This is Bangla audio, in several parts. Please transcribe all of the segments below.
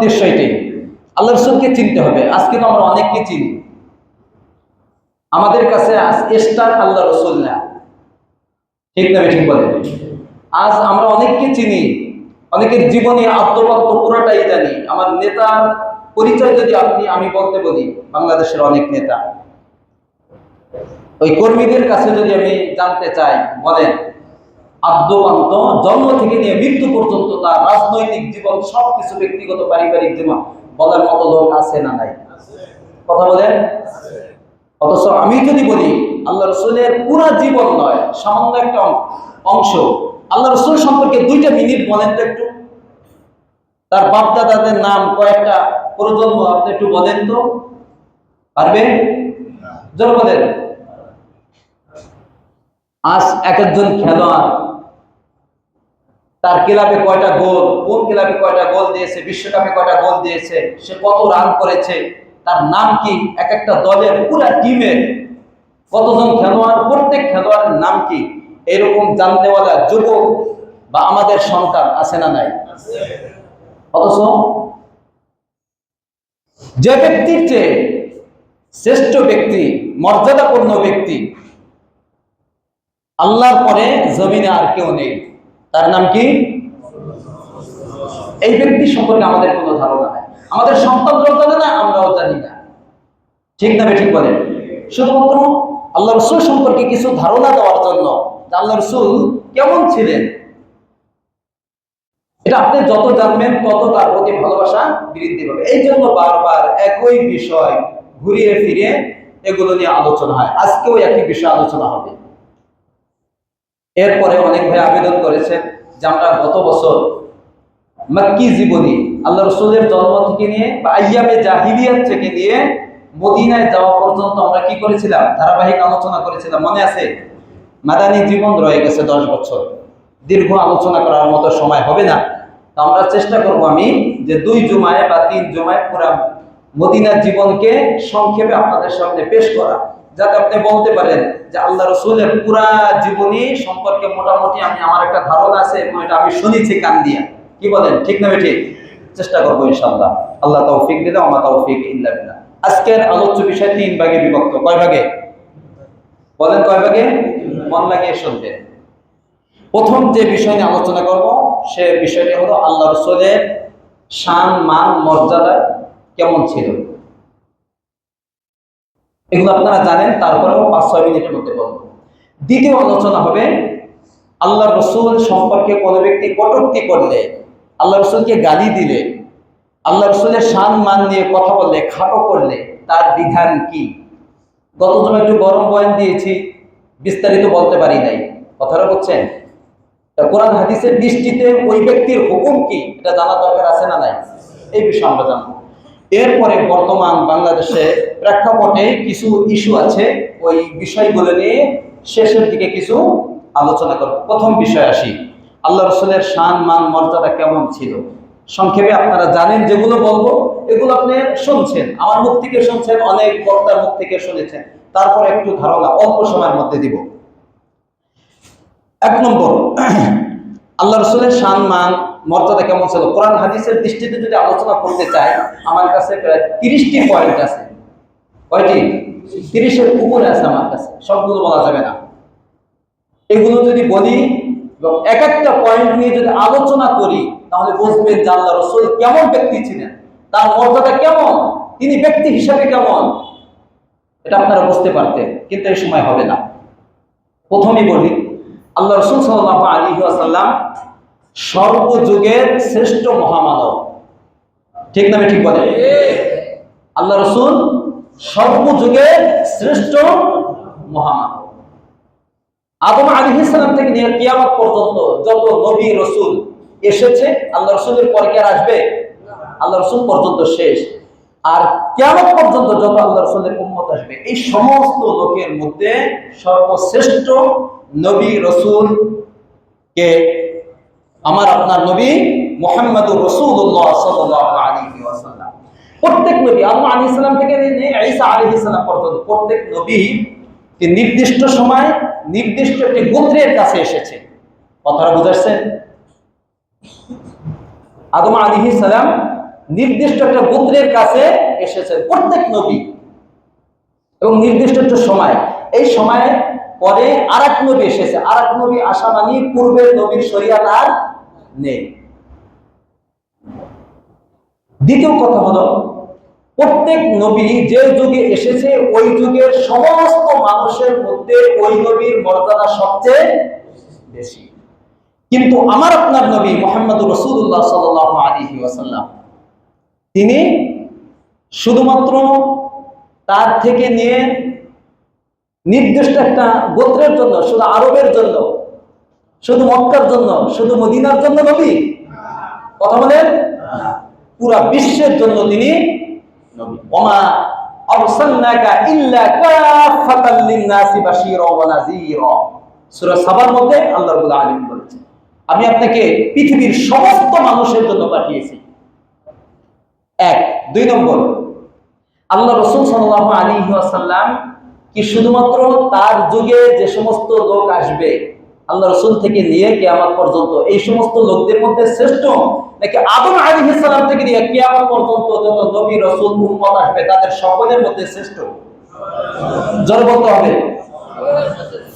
উদ্দেশ্য এটাই, আল্লাহ রসুলকে চিনতে হবে। আজকে তো আমরা অনেককে চিনি, আমাদের কাছে আজ স্টার আল্লাহ রসুল না, ঠিক না ঠিক বলে? আজ আমরা অনেককে চিনি, অনেকের জীবনে আত্মবন্ত পুরোটাই জানি। আমার নেতার পরিচয় যদি আমি বলতে বলি, বাংলাদেশের অনেক নেতা, ওই কর্মীদের কাছে যদি আমি জানতে চাই, বলেন আদ্যপান্ত জন্ম থেকে নিয়ে মৃত্যু পর্যন্ত তার রাজনৈতিক জীবন, সবকিছু, ব্যক্তিগত পারিবারিক জীবন বলার মতো লোক আছে না নাই? কথা বলেন। অথচ আমি যদি বলি আল্লাহ রসুলের পুরো জীবন নয়, সামান্য একটা অংশ, আল্লাহ রসুল সম্পর্কে 2 মিনিট বলেন তো একটু। তার বাপ দাদাদের নাম কয়েকটা প্রজন্ম আপনি একটু বলেন তো, পারবেন? জোর বলেন। আজ এক একজন খেলোয়াড়, তার ক্লাবে কয়টা গোল, কোন ক্লাবে কয়টা গোল দিয়েছে, বিশ্বকাপে কয়টা গোল দিয়েছে, সে কত রান করেছে, তার নাম কি, এক একটা দলের পুরো টিমের কতজন খেলোয়াড়, প্রত্যেক খেলোয়াড়ের নাম কি, এরকম জানতেওয়ালা যুবক বা আমাদের সন্তান আছে না নাই? অথচ যে ব্যক্তির চেয়ে শ্রেষ্ঠ ব্যক্তি, মর্যাদাপূর্ণ ব্যক্তি আল্লাহর পরে জমিনে আর কেউ নেই, তার নাম কি? এই ব্যক্তি সম্পর্কে আমাদের কোনো ধারণা নাই, আমাদের সন্তানরাও জানে না, আমরাও জানি না, ঠিক না ঠিক বলেন? শুধুমাত্র আল্লাহ রসুল সম্পর্কে কিছু ধারণা দেওয়ার জন্য, আল্লাহ রসুল কেমন ছিলেন, এটা আপনি যত জানবেন তত তার প্রতি ভালোবাসা বৃদ্ধি পাবে। এই জন্য বারবার একই বিষয় ঘুরিয়ে ফিরে এগুলো নিয়ে আলোচনা হয়। আজকেও একই বিষয় আলোচনা হবে। এরপরে অনেক ভাই আবেদন করেছেন যে আমরা গত বছর মক্কি জীবনী, আল্লাহ রসুলের জন্ম থেকে নিয়ে বা আইয়ামে জাহিলিয়াত থেকে নিয়ে মদিনায় যাওয়া পর্যন্ত আমরা কি করেছিলাম, ধারাবাহিক আলোচনা করেছিলাম, মনে আছে? মাদানী জীবন রয়ে গেছে 10 বছর, দীর্ঘ আলোচনা করার মতো সময় হবে না। তো আমরা চেষ্টা করব আমি যে 2 জুমায় বা 3 জুমায় পুরা মদিনার জীবনকে সংক্ষেপে আপনাদের সামনে পেশ করা, যাতে আপনি বলতে পারেন যে আল্লাহ রসুলের পুরা জীবনী সম্পর্কে মোটামুটি আমার একটা ধারণা আছে এবং এটা আমি শুনেছি কান দিয়া। কি বলেন, ঠিক না ঠিক? চেষ্টা করবো ইনশাআল্লাহ। আল্লাহ তৌফিক দিলে, ওয়া মা তৌফিক ইল্লা বিল্লাহ। আজকের আলোচ্য বিষয় 3 ভাগে বিভক্ত। কয় ভাগে বলেন? কয় ভাগে? মন লাগিয়ে শুনবেন। প্রথম যে বিষয় নিয়ে আলোচনা করব সে বিষয়টি হলো আল্লাহ রাসূলের শান, মান, মর্যাদা কেমন ছিল। এগুলো আপনারা জানেন, তারপরেও 5-6 মিনিটের মধ্যে বলবো। দ্বিতীয় আলোচনা হবে আল্লাহ রাসূল সম্পর্কে কোনো ব্যক্তি কটূক্তি করলে, আল্লাহ রাসূলকে গালি দিলে, আল্লাহ রাসূলের শান মান নিয়ে কথা বললে, খাটো করলে তার বিধান কি। গত জমে একটু গরম বয়ান দিয়েছি, বিস্তারিত বলতে পারি নাই, কথাটা বুঝছেন? কোরআন হাদিসের দৃষ্টিতে ওই ব্যক্তির হুকুম কি, এটা জানা দরকার আছে না নাই? এই বিষয়ে আমরা জানবো। এরপরে বর্তমান বাংলাদেশে প্রেক্ষাপটে কিছু ইস্যু আছে, ওই বিষয়গুলো নিয়ে শেষের দিকে কিছু আলোচনা করব। প্রথম বিষয় আসি, আল্লাহ রাসূলের শান, মান, মর্যাদা কেমন ছিল। সংক্ষেপে আপনারা জানেন, যেগুলো বলবো এগুলো আপনি শুনছেন, আমার মুখ থেকে শুনছেন, অনেক বক্তার মুখ থেকে শুনেছেন, তারপর একটু ধারণা অল্প সময়ের মধ্যে দিব। 1 নম্বর, আল্লাহ রাসূলের শান, মান, মর্যাদা কেমন ছিল। কোরআন হাদিসের দৃষ্টিতে যদি আলোচনা করতে চাই, আমার কাছে প্রায় 30টি পয়েন্ট আছে। কয়টি? 30-এর উপরে আছে আমার কাছে, সবগুলো বলা যাবে না। এগুলো যদি বলি এবং এক একটা পয়েন্ট নিয়ে যদি আলোচনা করি, তাহলে বুঝবেন যে আল্লাহ রাসূল কেমন ব্যক্তি ছিলেন, তার মর্যাদা কেমন, তিনি ব্যক্তি হিসাবে কেমন, এটা আপনারা বুঝতে পারতেন, কিন্তু এই সময় হবে না। প্রথমেই বলি, আল্লাহ রাসূল সাল্লাল্লাহু আলাইহি ওয়াসাল্লাম সর্বযুগের শ্রেষ্ঠ মহামানব, ঠিক না ঠিক বলে? আল্লাহ রাসূল সর্বযুগের শ্রেষ্ঠ মহামানব। আদম আলাইহিস সালাম থেকে নিয়ে কিয়ামত পর্যন্ত যত নবী রাসূল এসেছে, আল্লাহ রাসূলের পরে কি আর আসবে? আল্লাহ রাসূল পর্যন্ত শেষ। আর কিয়ামত পর্যন্ত যত আল্লাহ রাসূলের উম্মত আসবে, এই সমস্ত লোকের মধ্যে সর্বশ্রেষ্ঠ নবী রাসূল কে? আমার আপনার নবী মুহাম্মদুর রাসূলুল্লাহ সাল্লাল্লাহু আলাইহি ওয়াসাল্লাম। প্রত্যেক নবী, আদম আলাইহিস সালাম থেকে নিয়ে ঈসা আলাইহিস সালাম পর্যন্ত প্রত্যেক নবী নির্দিষ্ট সময় নির্দিষ্ট একটি গোত্রের কাছে এসেছে। কথাটা বুঝাচ্ছেন? আদম আলাইহিস সালাম নির্দিষ্ট একটা গোত্রের কাছে এসেছেন প্রত্যেক নবী, এবং নির্দিষ্ট একটা সময়, এই সময়ে পরে আরেক নবী এসেছে। আরেক নবী আসা মানে পূর্বের নবীর শরীয়ত আর নেই। দ্বিতীয় কথা হলো, প্রত্যেক নবী যে যুগে এসেছে ওই যুগের সমস্ত মানুষের মধ্যে ওই নবীর মর্যাদা সবচেয়ে বেশি। কিন্তু আমার আপনার নবী মুহাম্মদুর রাসূলুল্লাহ সাল্লাল্লাহু আলাইহি ওয়াসাল্লাম, তিনি শুধুমাত্র তার থেকে নিয়ে নির্দিষ্ট একটা গোত্রের জন্য, শুধু আরবের জন্য, শুধু মক্কার জন্য, শুধু মদিনার জন্য নবী, কথা বলেন, পুরা বিশ্বের জন্য তিনি নবী। ওমা আরসালনাকা ইল্লা কাফাতাল লিন-নাসি বাশীরা ওয়া নাযীরা, সূরা সাবার মধ্যে আল্লাহ রাব্বুল আলামিন বলেছেন, আমি আপনাকে পৃথিবীর সমস্ত মানুষের জন্য পাঠিয়েছি। এক। দুই নম্বর, আল্লাহ রাসূল সাল্লাল্লাহু আলাইহি ওয়াসাল্লাম কি শুধুমাত্র তার যুগে যে সমস্ত লোক আসবে আল্লাহ রাসূল থেকে নিয়ে কিয়ামত পর্যন্ত এই সমস্ত লোকদের মধ্যে শ্রেষ্ঠ, নাকি আদম আলাইহিস সালাম থেকে নিয়ে কিয়ামত পর্যন্ত যত নবী রাসূল উম্মত আসবে তাদের সকলের মধ্যে শ্রেষ্ঠ? জোরে বলতে হবে।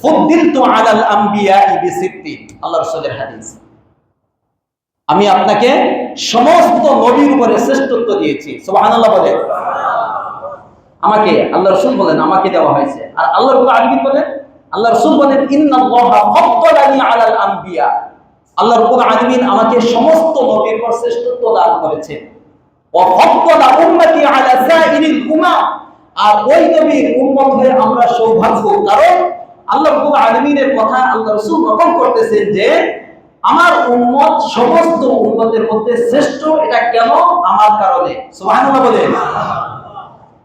ফুদ্দিলতু আলাল আমবিয়াই বিসিত্তিন, আল্লাহ রাসূলের হাদিস। আমি আপনাকে সমস্ত নবীর উপরে শ্রেষ্ঠত্ব দিয়েছি। সুবহানাল্লাহ বলে। আমাকে আল্লাহ রাসূল বলেন আমাকে দেওয়া হয়েছে। আর আল্লাহ রাব্বুল আলামিন বলেন, আল্লাহ রাসূল বলেন ইন্নাল্লাহা ফাদ্দালানি আলাল আমবিয়া, আল্লাহ রাব্বুল আলামিন আমাকে সমস্ত নবীর উপর শ্রেষ্ঠত্ব দান করেছেন। ওয়া ফাদ্দালা উম্মতি আলা সাইরিল উম্মাহ, আর ওই নবীর উম্মত হয়ে আমরা সৌভাগ্য, কারণ আল্লাহ রাব্বুল আলামিনের কথা আল্লাহ রাসূল নকল করতেছেন যে আমার উম্মত সমস্ত উম্মতের মধ্যে শ্রেষ্ঠ। এটা কেন? আমার কারণে। সুবহানাল্লাহ বলে।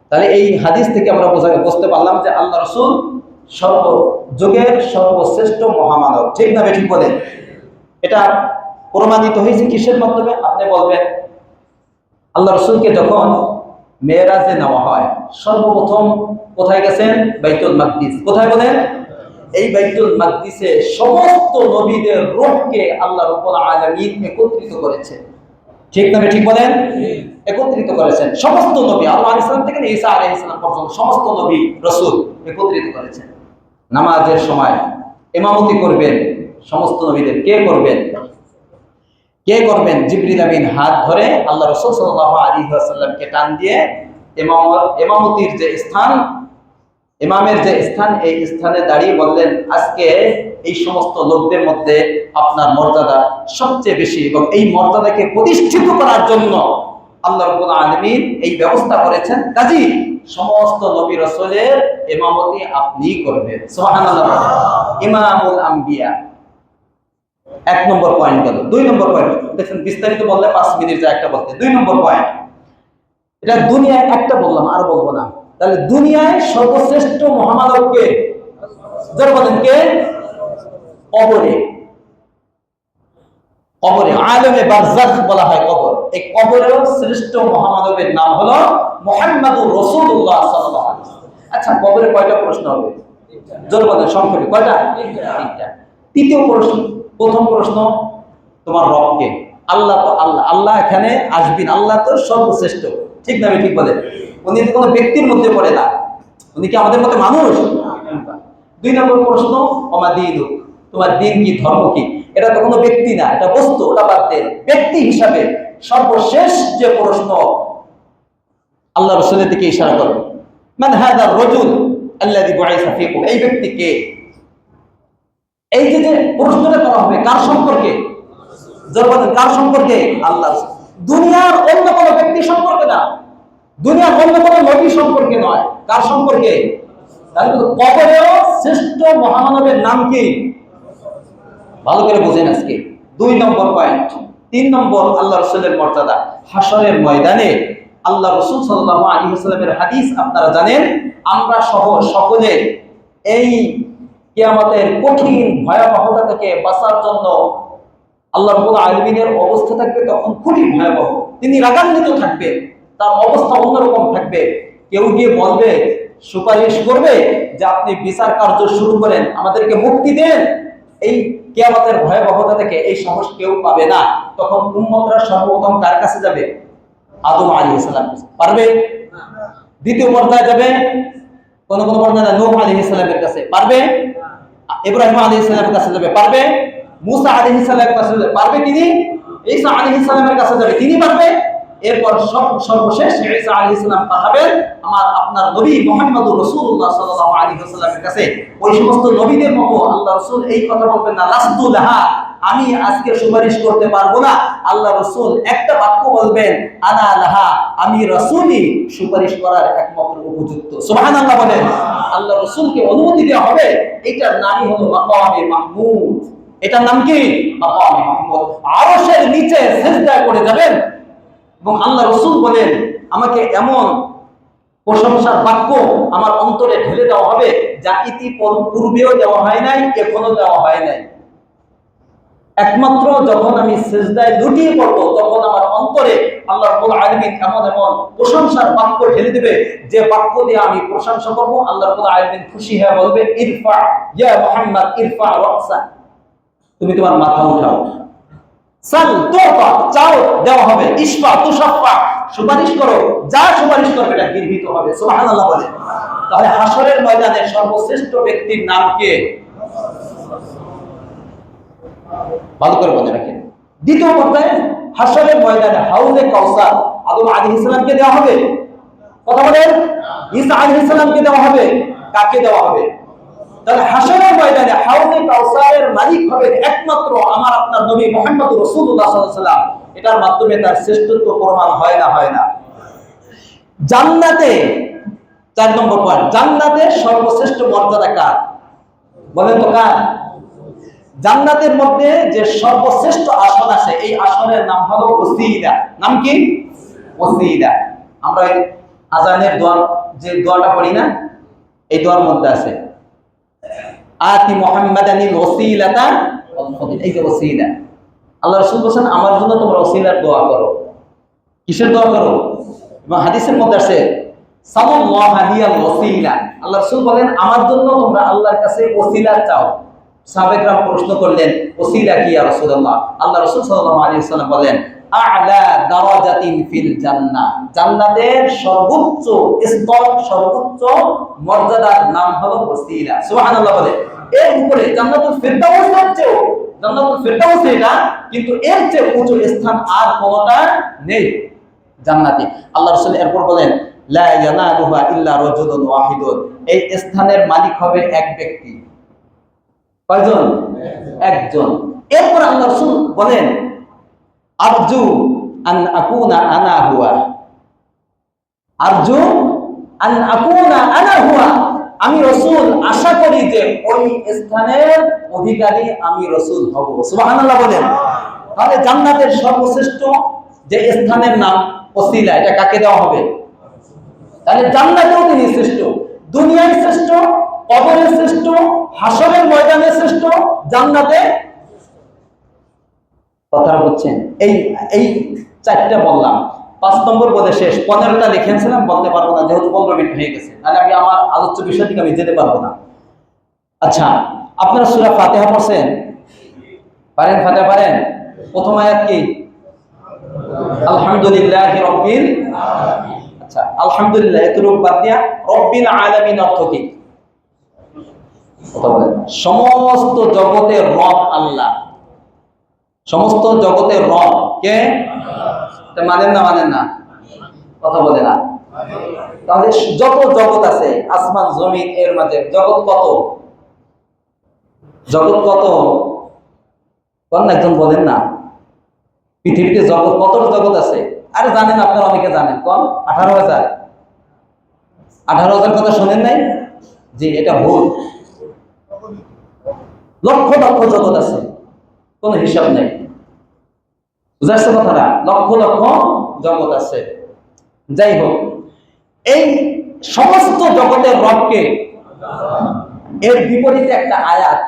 তাহলে এই হাদিস থেকে আমরা বুঝতে পারলাম যে আল্লাহ রাসূল সর্বযুগের সর্বশ্রেষ্ঠ মহামানব। ঠিক না ঠিক বলেন? এটা প্রমাণিত হয়েছে কিসের মাধ্যমে? আপনি বলবেন, আল্লাহ রাসূলকে যখন মেরাজে নেওয়া হয় সর্বপ্রথম কোথায় গেছেন? বাইতুল মাকদিস। কোথায় বলেন? এই বাইতুল মাকদিসে সমস্ত নবীদের রূহকে আল্লাহ রাব্বুল আলামিন একত্রিত করেছেন। ঠিক না ঠিক বলেন? একত্রিত করেছেন সমস্ত নবী, আদম আলাইহিস সালাম থেকে ঈসা আলাইহিস সালাম পর্যন্ত সমস্ত নবী রাসূল একত্রিত করেছেন। নামাজের সময় ইমামতি করবেন সমস্ত নবীদের। কে করবেন? কে করবেন? জিবরিল আমিন হাত ধরে আল্লাহ রাসূল সাল্লাল্লাহু আলাইহি ওয়াসাল্লামকে টান দিয়ে ইমামতির যে স্থান, ইমামের যে স্থান, এই স্থানে দাঁড়িয়ে বললেন, আজকে এই সমস্ত লোকদের মধ্যে আপনার মর্যাদা সবচেয়ে বেশি, এবং এই মর্যাদাকে প্রতিষ্ঠিত করার জন্য আল্লাহ রাব্বুল আলামিন এই ব্যবস্থা করেছেন। কাজী সমস্ত নবী রাসূলের ইমামতি আপনিই করবেন। সুবহানাল্লাহ। ইমামুল আম্বিয়া। এক নম্বর পয়েন্ট গেল। দুই নম্বর পয়েন্ট দেখেন, বিস্তারিত বললে 5 মিনিট যায় একটা বলতে। দুই নম্বর পয়েন্ট, এটা দুনিয়ায় একটা বললাম, আর বলবো না। তাহলে দুনিয়ায় সর্বশ্রেষ্ঠ মহামানব কে? যারা বলেন কে? কবরে। কবরে আলেমে বারজাখ বলা হয় কবর। এই কবরেও শ্রেষ্ঠ মহামানবের নাম হলো মুহাম্মদুর রাসূলুল্লাহ সাল্লাল্লাহু আলাইহি ওয়াসাল্লাম। আচ্ছা, কবরে কয়টা প্রশ্ন হবে? যারা বলেন সংক্ষেপে কয়টা? তিনটা। তৃতীয় প্রশ্ন, প্রথম প্রশ্ন, তোমার রব কে? আল্লাহ তো আল্লাহ, আল্লাহ এখানে আসবেন, আল্লাহ তো সর্বশ্রেষ্ঠ। ঠিক না ঠিক বলে? উনি তো কোনো ব্যক্তির মধ্যে পড়ে না, উনি কি আমাদের মধ্যে মানুষ? দুই নম্বর প্রশ্ন, ওমা দীনুক, তোমার দিন কি, ধর্ম কি? এটা তো কোনো ব্যক্তি না, এটা বস্তু, ওটা বাদ দেন। ব্যক্তি হিসাবে সর্বশেষ যে প্রশ্ন আল্লাহ রাসূলের দিকে ইশারা করে, মান হাযা রাজুল আল্লাযী বুইসা ফীকুম, এই ব্যক্তি কে? এই যে প্রশ্নটা করা হবে কার সম্পর্কে? জবান কার সম্পর্কে? আল্লাহ। দুনিয়ার অন্য কোনো ব্যক্তি সম্পর্কে না, দুনিয়ার অন্য কোনো নবী সম্পর্কে নয়। কার সম্পর্কে? তাহলে কবরেও শ্রেষ্ঠ মহামানবের নাম কি? ভালো করে বুঝেন আজকে। দুই নম্বর পয়েন্ট। তিন নম্বর, আল্লাহ রাসূলের মর্যাদা হাসরের ময়দানে। আল্লাহ রাসূল সাল্লাল্লাহু আলাইহি ওয়াসাল্লামের হাদিস আপনারা জানেন, আমরা সহ সকলে এই কিয়ামতের কঠিন ভয়াবহতা থেকে বাঁচার জন্য আল্লাহ রাব্বুল আলামিনের অবস্থা থাকবে তখন খুবই ভয়াবহ। তিনি রাগান্বিত থাকবেন, তার অবস্থা অন্যরকম থাকবে। কেউ গিয়ে বলবে, সুপারিশ করবে যে আপনি বিচার কার্য শুরু করেন, আমাদেরকে মুক্তি দেন এই কিয়ামতের ভয়াবহতা থেকে। এই সাহস কেউ পাবে না। তখন উম্মতরা সর্বপ্রথম কার কাছে যাবে? আদম আলাইহিস সালাম পারবে? দ্বিতীয় পর্যায়ে যাবে কোন কোন পর্যায়ে নূহ আলাইহিস সালামের কাছে পারবে? ইব্রাহিম আলাইহিস সালামের কাছে যাবে পারবে? মুসা আলাইহিস সালামের কাছে যাবে পারবে তিনি? ঈসা আলাইহিস সালামের কাছে যাবে তিনি পারবে? এরপর সর্বশেষ ঈসা আলাইহিস সালাম পাঠাবেন আমার আপনার নবী মুহাম্মদুর রাসূলুল্লাহ সাল্লাল্লাহু আলাইহি ওয়াসাল্লামের কাছে। ওই সমস্ত নবীদের মতো আল্লাহ রাসূল এই কথা বলবেন না, লাস্তু লাহা, আমি আজকে সুপারিশ করতে পারবো না। আল্লাহ রাসূল একটা বাক্য বলবেন, আনা লাহা, আমি রাসূলই সুপারিশ করার একমাত্র উপযুক্ত। সুবহানাল্লাহ বলেন। আল্লাহ রাসূলকে অনুমতি দেওয়া হবে, এটার নামই হলো মাকামে মাহমুদ। এটার নাম কি? মাকামে মাহমুদ। আরশের নিচে সিজদা করে যাবেন এবং আল্লাহ রাসূল বলেন, আমাকে এমন প্রশংসার বাক্য আমার অন্তরে ঢেলে দেওয়া হবে যা পূর্বেও দেওয়া হয় নাই, এখনো দেওয়া হয় নাই। একমাত্র যখন আমি সিজদায় লুটিয়ে পড়ব তখন আমার অন্তরে আল্লাহ রাব্বুল আলামিন এমন এমন প্রশংসার বাক্য ঢেলে দিবে যে বাক্য দিয়ে আমি প্রশংসা করব। আল্লাহ রাব্বুল আলামিন খুশি হয়ে বলবে, ইরফা ইয়া মুহাম্মদ ইরফা রাসা, তুমি তোমার মাথা উঠাও। সাল তুফা, চাও দেওয়া হবে। ইশফা তুশাফা, সুপারিশ করো, যা সুপারিশ করবে এটা গৃহীত হবে। সুবহানাল্লাহ বলে। তাহলে হাশরের ময়দানে সর্বশ্রেষ্ঠ ব্যক্তির নাম কে? ভালো করে মনে রাখেন। দ্বিতীয় পর্যায়ে হাশরের ময়দানে হাউজে কাউসার আদম আলাইহিস সালামকে দেওয়া হবে। কথা বলেন। ঈসা আলাইহিস সালামকে দেওয়া হবে। কাকে দেওয়া হবে? তাহলে হাশরের ময়দানে হাউজে কাউসারের মালিক হবে একমাত্র আমার আপনার নবী মুহাম্মদুর রাসূলুল্লাহ সাল্লাল্লাহু আলাইহি ওয়াসাল্লাম। এটার মাধ্যমে তার শ্রেষ্ঠত্ব প্রমাণ হয় না? হয় না? জান্নাতে 4 নম্বর পয়েন্ট, জান্নাতের সর্বশ্রেষ্ঠ মর্যাদা কার? বলেন তো কার? জান্নাতের মধ্যে যে সর্বশ্রেষ্ঠ আসন আছে এই আসনের নাম হলো ওসিলা। নাম কি? ওসিলা। আমরা আজানের দোয়া যে দোয়াটা পড়ি না, এই দোয়ার মধ্যে আছে আতি মুহাম্মাদানিল ওসিলাতা ওয়াল ফাদিলা। এই যে ওসিলা, আল্লাহ রাসূল বলেন আমার জন্য তোমরা ওসিলার দোয়া করো। কিসের দোয়া করো? এবং হাদিসের মধ্যে আছে সাল্লাল্লাহু আলাইহিল ওসিলা। আল্লাহ রাসূল বলেন আমার জন্য তোমরা আল্লাহর কাছে ওসিলা চাও। সাহাবায়ে প্রশ্ন করলেন, ওসিলা কি ইয়া রাসূলুল্লাহ? আল্লাহ রাসূল সাল্লাল্লাহু আলাইহি ওয়াসাল্লাম বলেন, আ'লা দারাজাতিন ফিল জান্নাহ, জান্নাতের সর্বোচ্চ স্তর, সর্বোচ্চ মর্যাদার নাম হলো ওসিলা। সুবহানাল্লাহ বলে। এর উপরে জান্নাতুল ফিরদাউস হচ্ছে, জান্নাতুল ফিরদাউস এটা, কিন্তু এর চেয়ে উঁচু স্থান আর কোনটা নেই জান্নাতে। আল্লাহ রাসূল এরপর বলেন, লা ইয়ানালুহা ইল্লা রাজুলুন ওয়াহিদুন, এই স্থানের মালিক হবে এক ব্যক্তি। কয়জন? একজন। এরপর আল্লাহ রাসূল বলেন, আরজু আন আকুনা আনা হুয়া, আরজু আন আকুনা আনা হুয়া, আমি রাসূল আশা করি যে ওই স্থানের অধিকারী আমি রাসূল হব। সুবহানাল্লাহ বলেন। তাহলে জান্নাতের সর্বশ্রেষ্ঠ যে স্থানের নাম ওসিলা, এটা কাকে দেওয়া হবে? তাহলে জান্নাতেও তিনি শ্রেষ্ঠ, দুনিয়ায় শ্রেষ্ঠ, কবরের শ্রেষ্ঠ, হাশরের ময়দানে শ্রেষ্ঠ, জান্নাতে। কথা বলছেন। এই 4টা বললাম, 5 নম্বর বলে শেষ। 15টা লিখেছিলাম, বলতে পারবো না যেহেতু 15 মিনিট হয়ে গেছে, তাহলে আমি আমার আলোচ্য বিষয় থেকে আমি যেতে পারবো না। আচ্ছা, আপনারা সূরা ফাতিহা পড়ছেন? পারেন? ফাতিহা পারেন? প্রথম আয়াত কি? আলহামদুলিল্লাহি রাব্বিল আলামিন। আচ্ছা, আলহামদুলিল্লাহ এতটুকু বাদ দিয়া রব্বিল আলামিন অর্থ কি? কথা বলেন। সমস্ত জগতের রব আল্লাহ। সমস্ত জগতের রব কে? মানেন না? মানেন না? কথা বলে না। তাহলে যত জগৎ আছে, আসমান জমিন, এর মাঝে জগৎ কত? জগৎ কত? কোন একজন বলেন না? পৃথিবীতে জগৎ কত জগৎ আছে? আরে জানেন আপনারা, অনেকে জানেন। কোন? 18,000। 18,000 কথা শোনেন নাই? জি, এটা ভুল। লক্ষ লক্ষ জগৎ আছে, কোনো হিসাব নেই। বুঝাচ্ছে কথাটা? লক্ষ লক্ষ জগৎ আছে। যাই হোক, এই সমস্ত জগতের রবকে, এর বিপরীতে একটা আয়াত,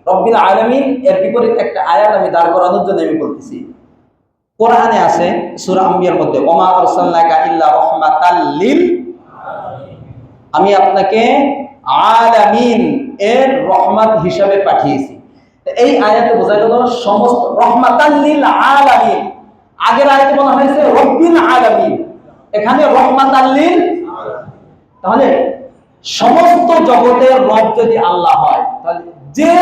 রব্বিল আলামিন এর বিপরীতে একটা আয়াত আমি দাঁড় করানোর জন্য আমি বলতেছি। কোরআনে আছে সূরা আম্বিয়ার মধ্যে, ওমা আরসালনাকা ইল্লা রাহমাতাল লিল, আমি আপনাকে আলামিন এর রহমত হিসাবে পাঠিয়েছি। এই আয়াতে বোঝা গেল সমস্ত রহমাতাল লিল আলামিন, আগের আয়াতে বলা হয়েছে রব্বিল আলামিন, এখানে রহমাতাল লিল। তাহলে সমস্ত জগতের রব যদি আল্লাহ হয়, তাহলে যে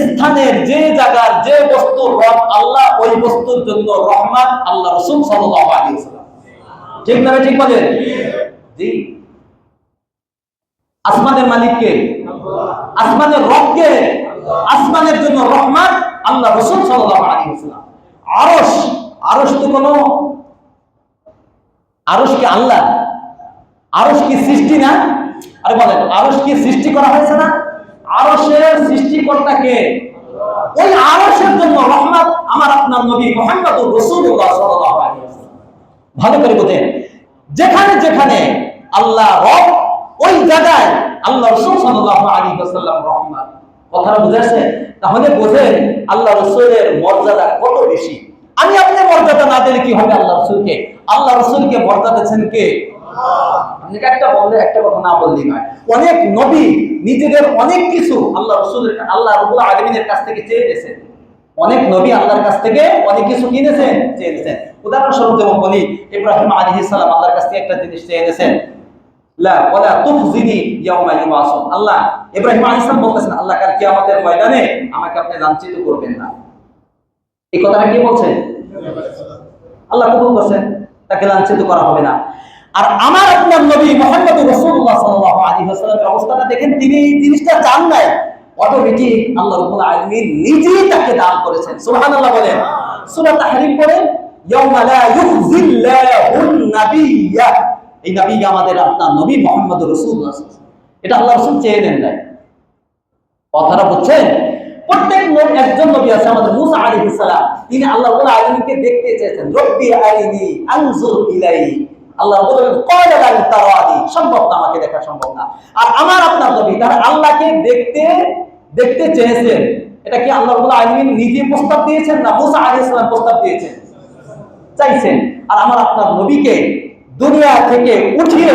স্থানের, যে জায়গার, যে বস্তুর রব আল্লাহ, ওই বস্তুর জন্য রহমান আল্লাহ রাসূল সাল্লাল্লাহু আলাইহি ওয়াসাল্লাম। ঠিক না? ঠিক বলেন? জি। আসমানের মালিক কে? আসমানের রব কে? আসমানের জন্য রহমান আল্লাহ রাসূল সাল্লাল্লাহু আলাইহি ওয়াসাল্লাম। আরশ, আরশ তো কোনো, আরশ কি আল্লাহ? আরশ কি সৃষ্টি না? আরে বলেন, আরশ কি সৃষ্টি করা হয়েছে না? আরশের সৃষ্টিকর্তা কে? ওই আরশের জন্য রহমত আমার আপনার নবী মুহাম্মদুর রাসূলুল্লাহ সাল্লাল্লাহু আলাইহি ওয়াসাল্লাম। ভালো করে বোঝেন, যেখানে যেখানে আল্লাহ রব, ওই জায়গায় আল্লাহ রাসূল সাল্লাল্লাহু আলাইহি ওয়াসাল্লাম রহমত। কথাটা বুঝাচ্ছে? তাহলে বোঝেন আল্লাহ রাসূলের মর্যাদা কত বেশি। আমি আপনি মর্যাদা না দিলে কি হবে আল্লাহ রাসূলকে? আল্লাহ রাসূলকে মর্যাদা দিয়েছেন কে? একটা বললে একটা কথা না বললেই নয়। অনেক নবী নিজেদের অনেক কিছু আল্লাহ রাসূলের, আল্লাহ রাব্বুল আলামিনের কাছ থেকে চেয়ে নিয়েছেন। অনেক নবী আল্লাহর কাছ থেকে অনেক কিছু কিনেছেন, চেয়েছেন। উদাহরণস্বরূপ যেমন বলি, ইব্রাহিম আলাইহিস সালাম আল্লাহর কাছ থেকে একটা জিনিস চেয়ে নিয়েছেন, লা ওয়ালা তুখজিনি ইয়াউমা ইউবাসুন। আল্লাহ, ইব্রাহিম আলাইহিস সালাম বলতেছেন, আল্লাহ কাল কিয়ামতের ময়দানে আমাকে আপনি লাঞ্ছিত করবেন না। এই কথাটা কে বলছেন? আল্লাহ কবুল করছেন, তাকে লাঞ্ছিত করা হবে না। আর আমার আপনার নবী মুহাম্মদুর রাসূলুল্লাহ সাল্লাল্লাহু আলাইহি ওয়াসাল্লামের অবস্থাটা দেখেন, তিনি এই জিনিসটা চান নাই, অটোমেটিক আল্লাহ রাব্বুল আলামিন নিজেই তাকে দান করেছেন। সুবহানাল্লাহ বলেন। সূরা তাহরিম পড়েন, ইয়াউমা লা ইউখজিল্লাহুন নাবিয়্যা। এই নবী আমাদের আপনার নবী মুহাম্মদুর রাসূলুল্লাহ, এটা আল্লাহ রাসূল চেয়ে নেন নাই। কথাটা বুঝছেন? প্রত্যেক একজন নবী আছে, আমাদের মুসা আলাইহিস সালাম, তিনি আল্লাহ রাব্বুল আলামিনকে দেখতে চেয়েছেন। রব্বি আরিনি আনজুর ইলাইহি। আল্লাহ বলেন ক্বালা লান তারানি, সম্ভব না, আমাকে দেখা সম্ভব না। আর আমার আপনার নবী তারা আল্লাহকে দেখতে দেখতে চেয়েছেন। এটা কি আল্লাহ রাব্বুল আলামিন নিজে প্রস্তাব দিয়েছেন না মুসা আলাইহিস সালাম প্রস্তাব দিয়েছেন? চাইছেন। আর আমার আপনার নবীকে দুনিয়া থেকে উঠিয়ে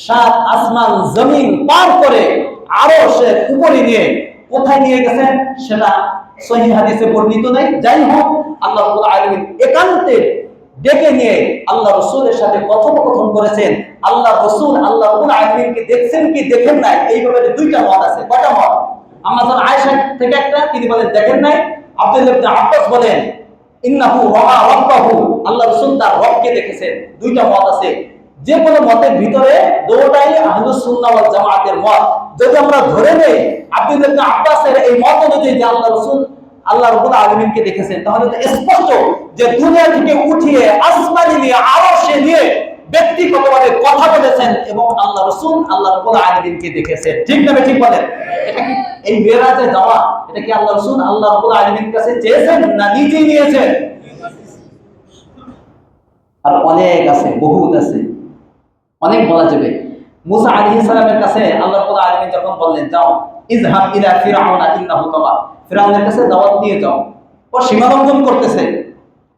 7 আসমান জমিন পার করে আরশের উপরে নিয়ে কোথায় নিয়ে গেছেন সেটা সহিহ হাদিসে বর্ণিত নাই। যাই হোক, আল্লাহ রাব্বুল আলামিন একান্তে ডেকে নিয়ে আল্লাহ রাসূলের সাথে কথোপকথন করেছেন। আল্লাহ রাসূল আল্লাহ রাব্বুল আলামিনকে দেখছেন কি দেখেন নাই, এই ব্যাপারে দুইটা মত আছে। কয়টা মত? আমাদের আয়েশা থেকে একটা, তিনি বলেন দেখেন নাই। আব্দুল্লাহ ইবনে আব্বাস বলেন ইন্নাহু রাআ রাব্বাহু, আল্লাহ রাসূল তার রবকে দেখেছেন। দুইটা মত আছে। যে কোনো মতের ভিতরে দুটোটাই আহলুস সুন্নাহ ওয়াল জামাতের মত। যদি আমরা ধরে নেই আব্দুল্লাহ ইবনে আব্বাসের এই মত অনুযায়ী যে আল্লাহ রাসূল আল্লাহ রাব্বুল আলামিনকে দেখেছেন, তাহলে তো স্পষ্ট যে দুনিয়া থেকে উঠিয়ে আসমানে নিয়ে আরশে নিয়ে ব্যক্তিগতভাবে কথা বলেছেন এবং আল্লাহ রাসূল আল্লাহ রাব্বুল আলামিনকে দেখেছেন। ঠিক না? ঠিক বলেন। এটা কি এই মেরাজে যাওয়া, এটা কি আল্লাহ রাসূল আল্লাহ রাব্বুল আলামিনের কাছে চেয়েছেন না নিজেই নিয়েছেন? আর অনেক আছে, বহুত আছে, অনেক বলা যাবে। মুসা আলাইহিস সালামের কাছে আল্লাহ রাব্বুল আলামিন যখন বললেন যাও ইযহাব ইলা ফিরআউনা ইন্নাহু তাগা, ফিরআউনের কাছে দাওয়াত নিয়ে যাও, ও সীমালঙ্ঘন করতেছে,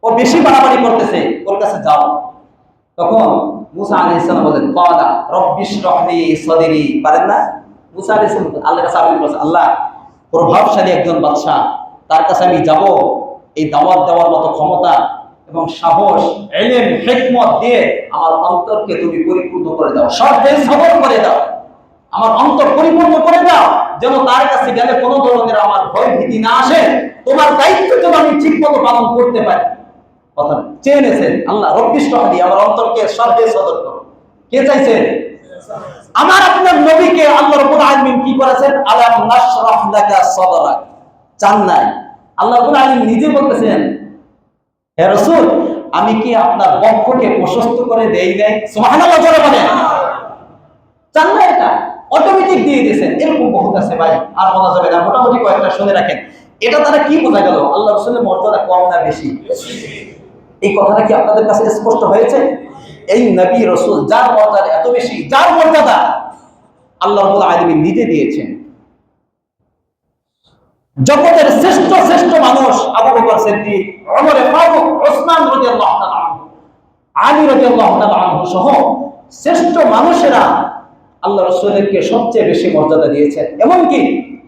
ও বেশি বাড়াবাড়ি করতেছে, ওর কাছে যাও। তখন মুসা আলাইহিস সালাম বলেন ক্বালা রাব্বিশরাহ লি সাদরি, পারেন না? মুসা আলাইহিস সালাম আল্লাহর কাছে আবেদন করেছেন, আল্লাহ প্রভাবশালী একজন বাদশা, তার কাছে আমি যাব, এই দাওয়াত দেওয়ার মতো ক্ষমতা এবং সাহস, ইলম, হিকমত দিয়ে আমার অন্তরকে তুমি পরিপূর্ণ করে দাও, সর্বে সবর করে দাও, আমার অন্তর পরিপূর্ণ করে দাও, যেন তার কাছে গেলে কোনো ধরনের আমার ভয় ভীতি না আসে, তোমার দায়িত্ব যেন আমি ঠিকমতো পালন করতে পারি। কথা চেয়ে নিয়েছেন আল্লাহ রব্বিশরাহ লি, আমার অন্তরকে সর্বে সদর করো। কে চাইছেন? আমার আপনার নবীকে আল্লাহ রাব্বুল আলামিন কি করেছেন? আলাম নাশরাহ লাকা সাদরাক, চান নাই। আল্লাহ রাব্বুল আলামিন নিজে বলতেছেন হে রাসূল, আমি কি আপনার বক্ষকে প্রশস্ত করে দেই নাই? সুবহানাল্লাহ জোরে বলেন। চান না, এটা অটোমেটিক দিয়ে দিয়েছেন। এরকম বহুত আছে ভাই, আর বলা যাবে না, মোটামুটি কয়েকটা শুনে রাখেন। এটা দ্বারা কি বোঝা গেল? আল্লাহ রাসূলের মর্যাদা কম না বেশি? এই কথাটা কি আপনাদের কাছে স্পষ্ট হয়েছে? এই নবী রাসূল যার মর্যাদা এত বেশি, যার মর্যাদা আল্লাহ রাব্বুল আলামিন নিজে দিয়েছেন। জগতের শ্রেষ্ঠ শ্রেষ্ঠ মানুষ আবু বকর সিদ্দিক, ওমর ফারুক, ওসমান রাদিয়াল্লাহু তাআলা আনহু, আলী রাদিয়াল্লাহু তাআলা আনহু সহ শ্রেষ্ঠ মানুষেরা আল্লাহ রাসূলকে সবচেয়ে বেশি মর্যাদা দিয়েছেন। এমনকি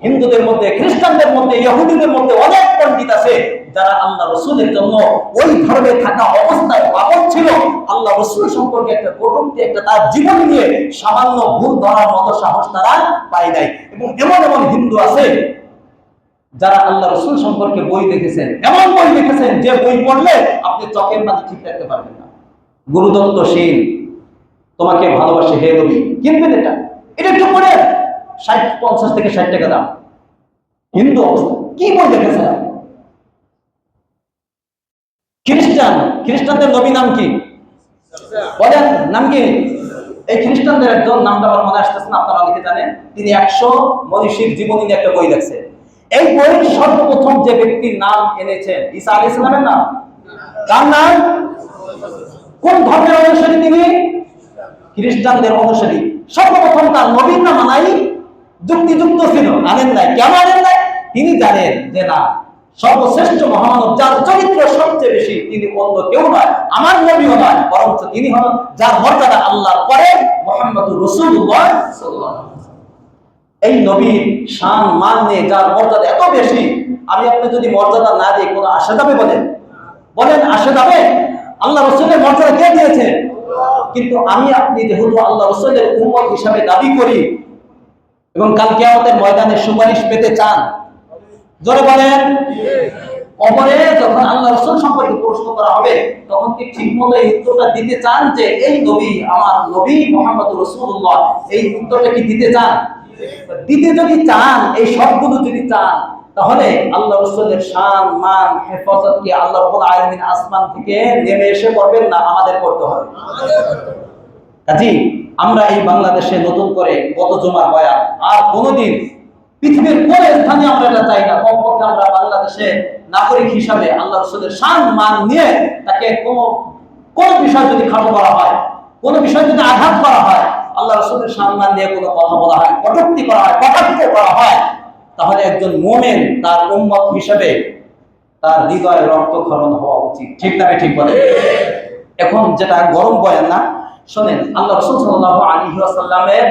হিন্দুদের মধ্যে, খ্রিস্টানদের মধ্যে, ইহুদিদের মধ্যে অনেক পণ্ডিত আছে যারা আল্লাহ রাসূলের জন্য ওই ধর্মে থাকা অবস্থায় পাগল ছিল, আল্লাহ রাসূল সম্পর্কে একটা কটূক্তি, একটা তার জীবন নিয়ে সামান্য ভুল ধরার মতো সাহস তারা পায় নাই। এবং এমন এমন হিন্দু আছে যারা আল্লাহ রাসূল সম্পর্কে বই লিখেছেন, এমন বই লিখেছেন যে বই পড়লে আপনি চোখের পানি ঠিক রাখতে পারবেন না। গুরুদত্ত সেন তোমাকে ভালোবাসে হে নবী, কিনবেন এটা? এটা একটু পড়ে 50 থেকে 60 টাকা দাম। হিন্দু অবস্থা কি বই লিখেছেন? খ্রিস্টানদের নবী নাম কি বলেন? নাম কি? এই খ্রিস্টানদের একজন, নামটা আমার মনে আসতেছে না, আপনারা অনেকে জানেন, তিনি 100 মনীষীর জীবনী নিয়ে একটা বই লিখছেন। এই বইয়ের সর্বপ্রথম যে ব্যক্তির নাম এনেছেন ঈসা আলাইহিস সালামের নাম। তার নাম? কোন ধর্মের অনুসারী তিনি? খ্রিস্টানদের অনুসারী। সর্বপ্রথম তার নবীর নাম আনাই যুক্তিযুক্ত ছিল, আনেন নাই। কেন আনেন নাই? তিনি জানেন যে না, সর্বশ্রেষ্ঠ মহামানব যার চরিত্র সবচেয়ে বেশি, তিনি অন্য কেউ নয়, আমার নবীও নয়, বরঞ্চ তিনি হন যার মর্যাদা আল্লাহর পরে মুহাম্মদুর রাসূলুল্লাহ সাল্লাল্লাহু আলাইহি ওয়াসাল্লাম। এই নবীর শান মান নিয়ে যার মর্যাদা এত বেশি, আমি আপনি যদি মর্যাদা না দিই কোনো আসে যাবে? বলেন বলেন, আসে যাবে? আল্লাহ রাসূলের মর্যাদা কে দিয়েছে? কিন্তু আমি আপনি যেহেতু আল্লাহ রাসূলের উম্মত হিসাবে দাবি করি এবং কাল কিয়ামতের ময়দানে সুপারিশ পেতে চান, জোরে বলেন। কবরে যখন আল্লাহ রাসূল সম্পর্কে প্রশ্ন করা হবে, তখন কি ঠিকমতো এই উত্তরটা দিতে চান যে এই নবী আমার নবী মুহাম্মদুর রাসূলুল্লাহ? এই উত্তরটা কি দিতে চান? দিতে যদি চান, এই সবগুলো যদি চান, তাহলে আল্লাহ রাসূলের শান মান হেফাজত কি আল্লাহ রাব্বুল আলামিন আসমান থেকে নেমে এসে করবেন না? আমাদের করতে হবে। কাজী আমরা এই বাংলাদেশে নতুন করে গত জুমার বয়ান আর কোনোদিন পৃথিবীর কোন স্থানে আমরা এটা চাই না। কমপক্ষে আমরা বাংলাদেশে নাগরিক হিসাবে আল্লাহ রাসূলের শান মান নিয়ে তাকে কোন বিষয় যদি খাটো করা হয়, কোন বিষয় যদি আঘাত করা হয়, আল্লাহ রাসূলের শান মান নিয়ে কোনো কথা বলা হয়, কটূক্তি করা হয়, কটাক্ষ করা হয়, তাহলে একজন মুমিন তার উম্মত হিসেবে তার হৃদয়ে রক্তক্ষরণ হওয়া উচিত। ঠিক না? ঠিক বলে। এখন যেটা গরম বয়ান না, শোনেন, আল্লাহ রাসূল সাল্লাল্লাহু আলাইহি ওয়াসাল্লামের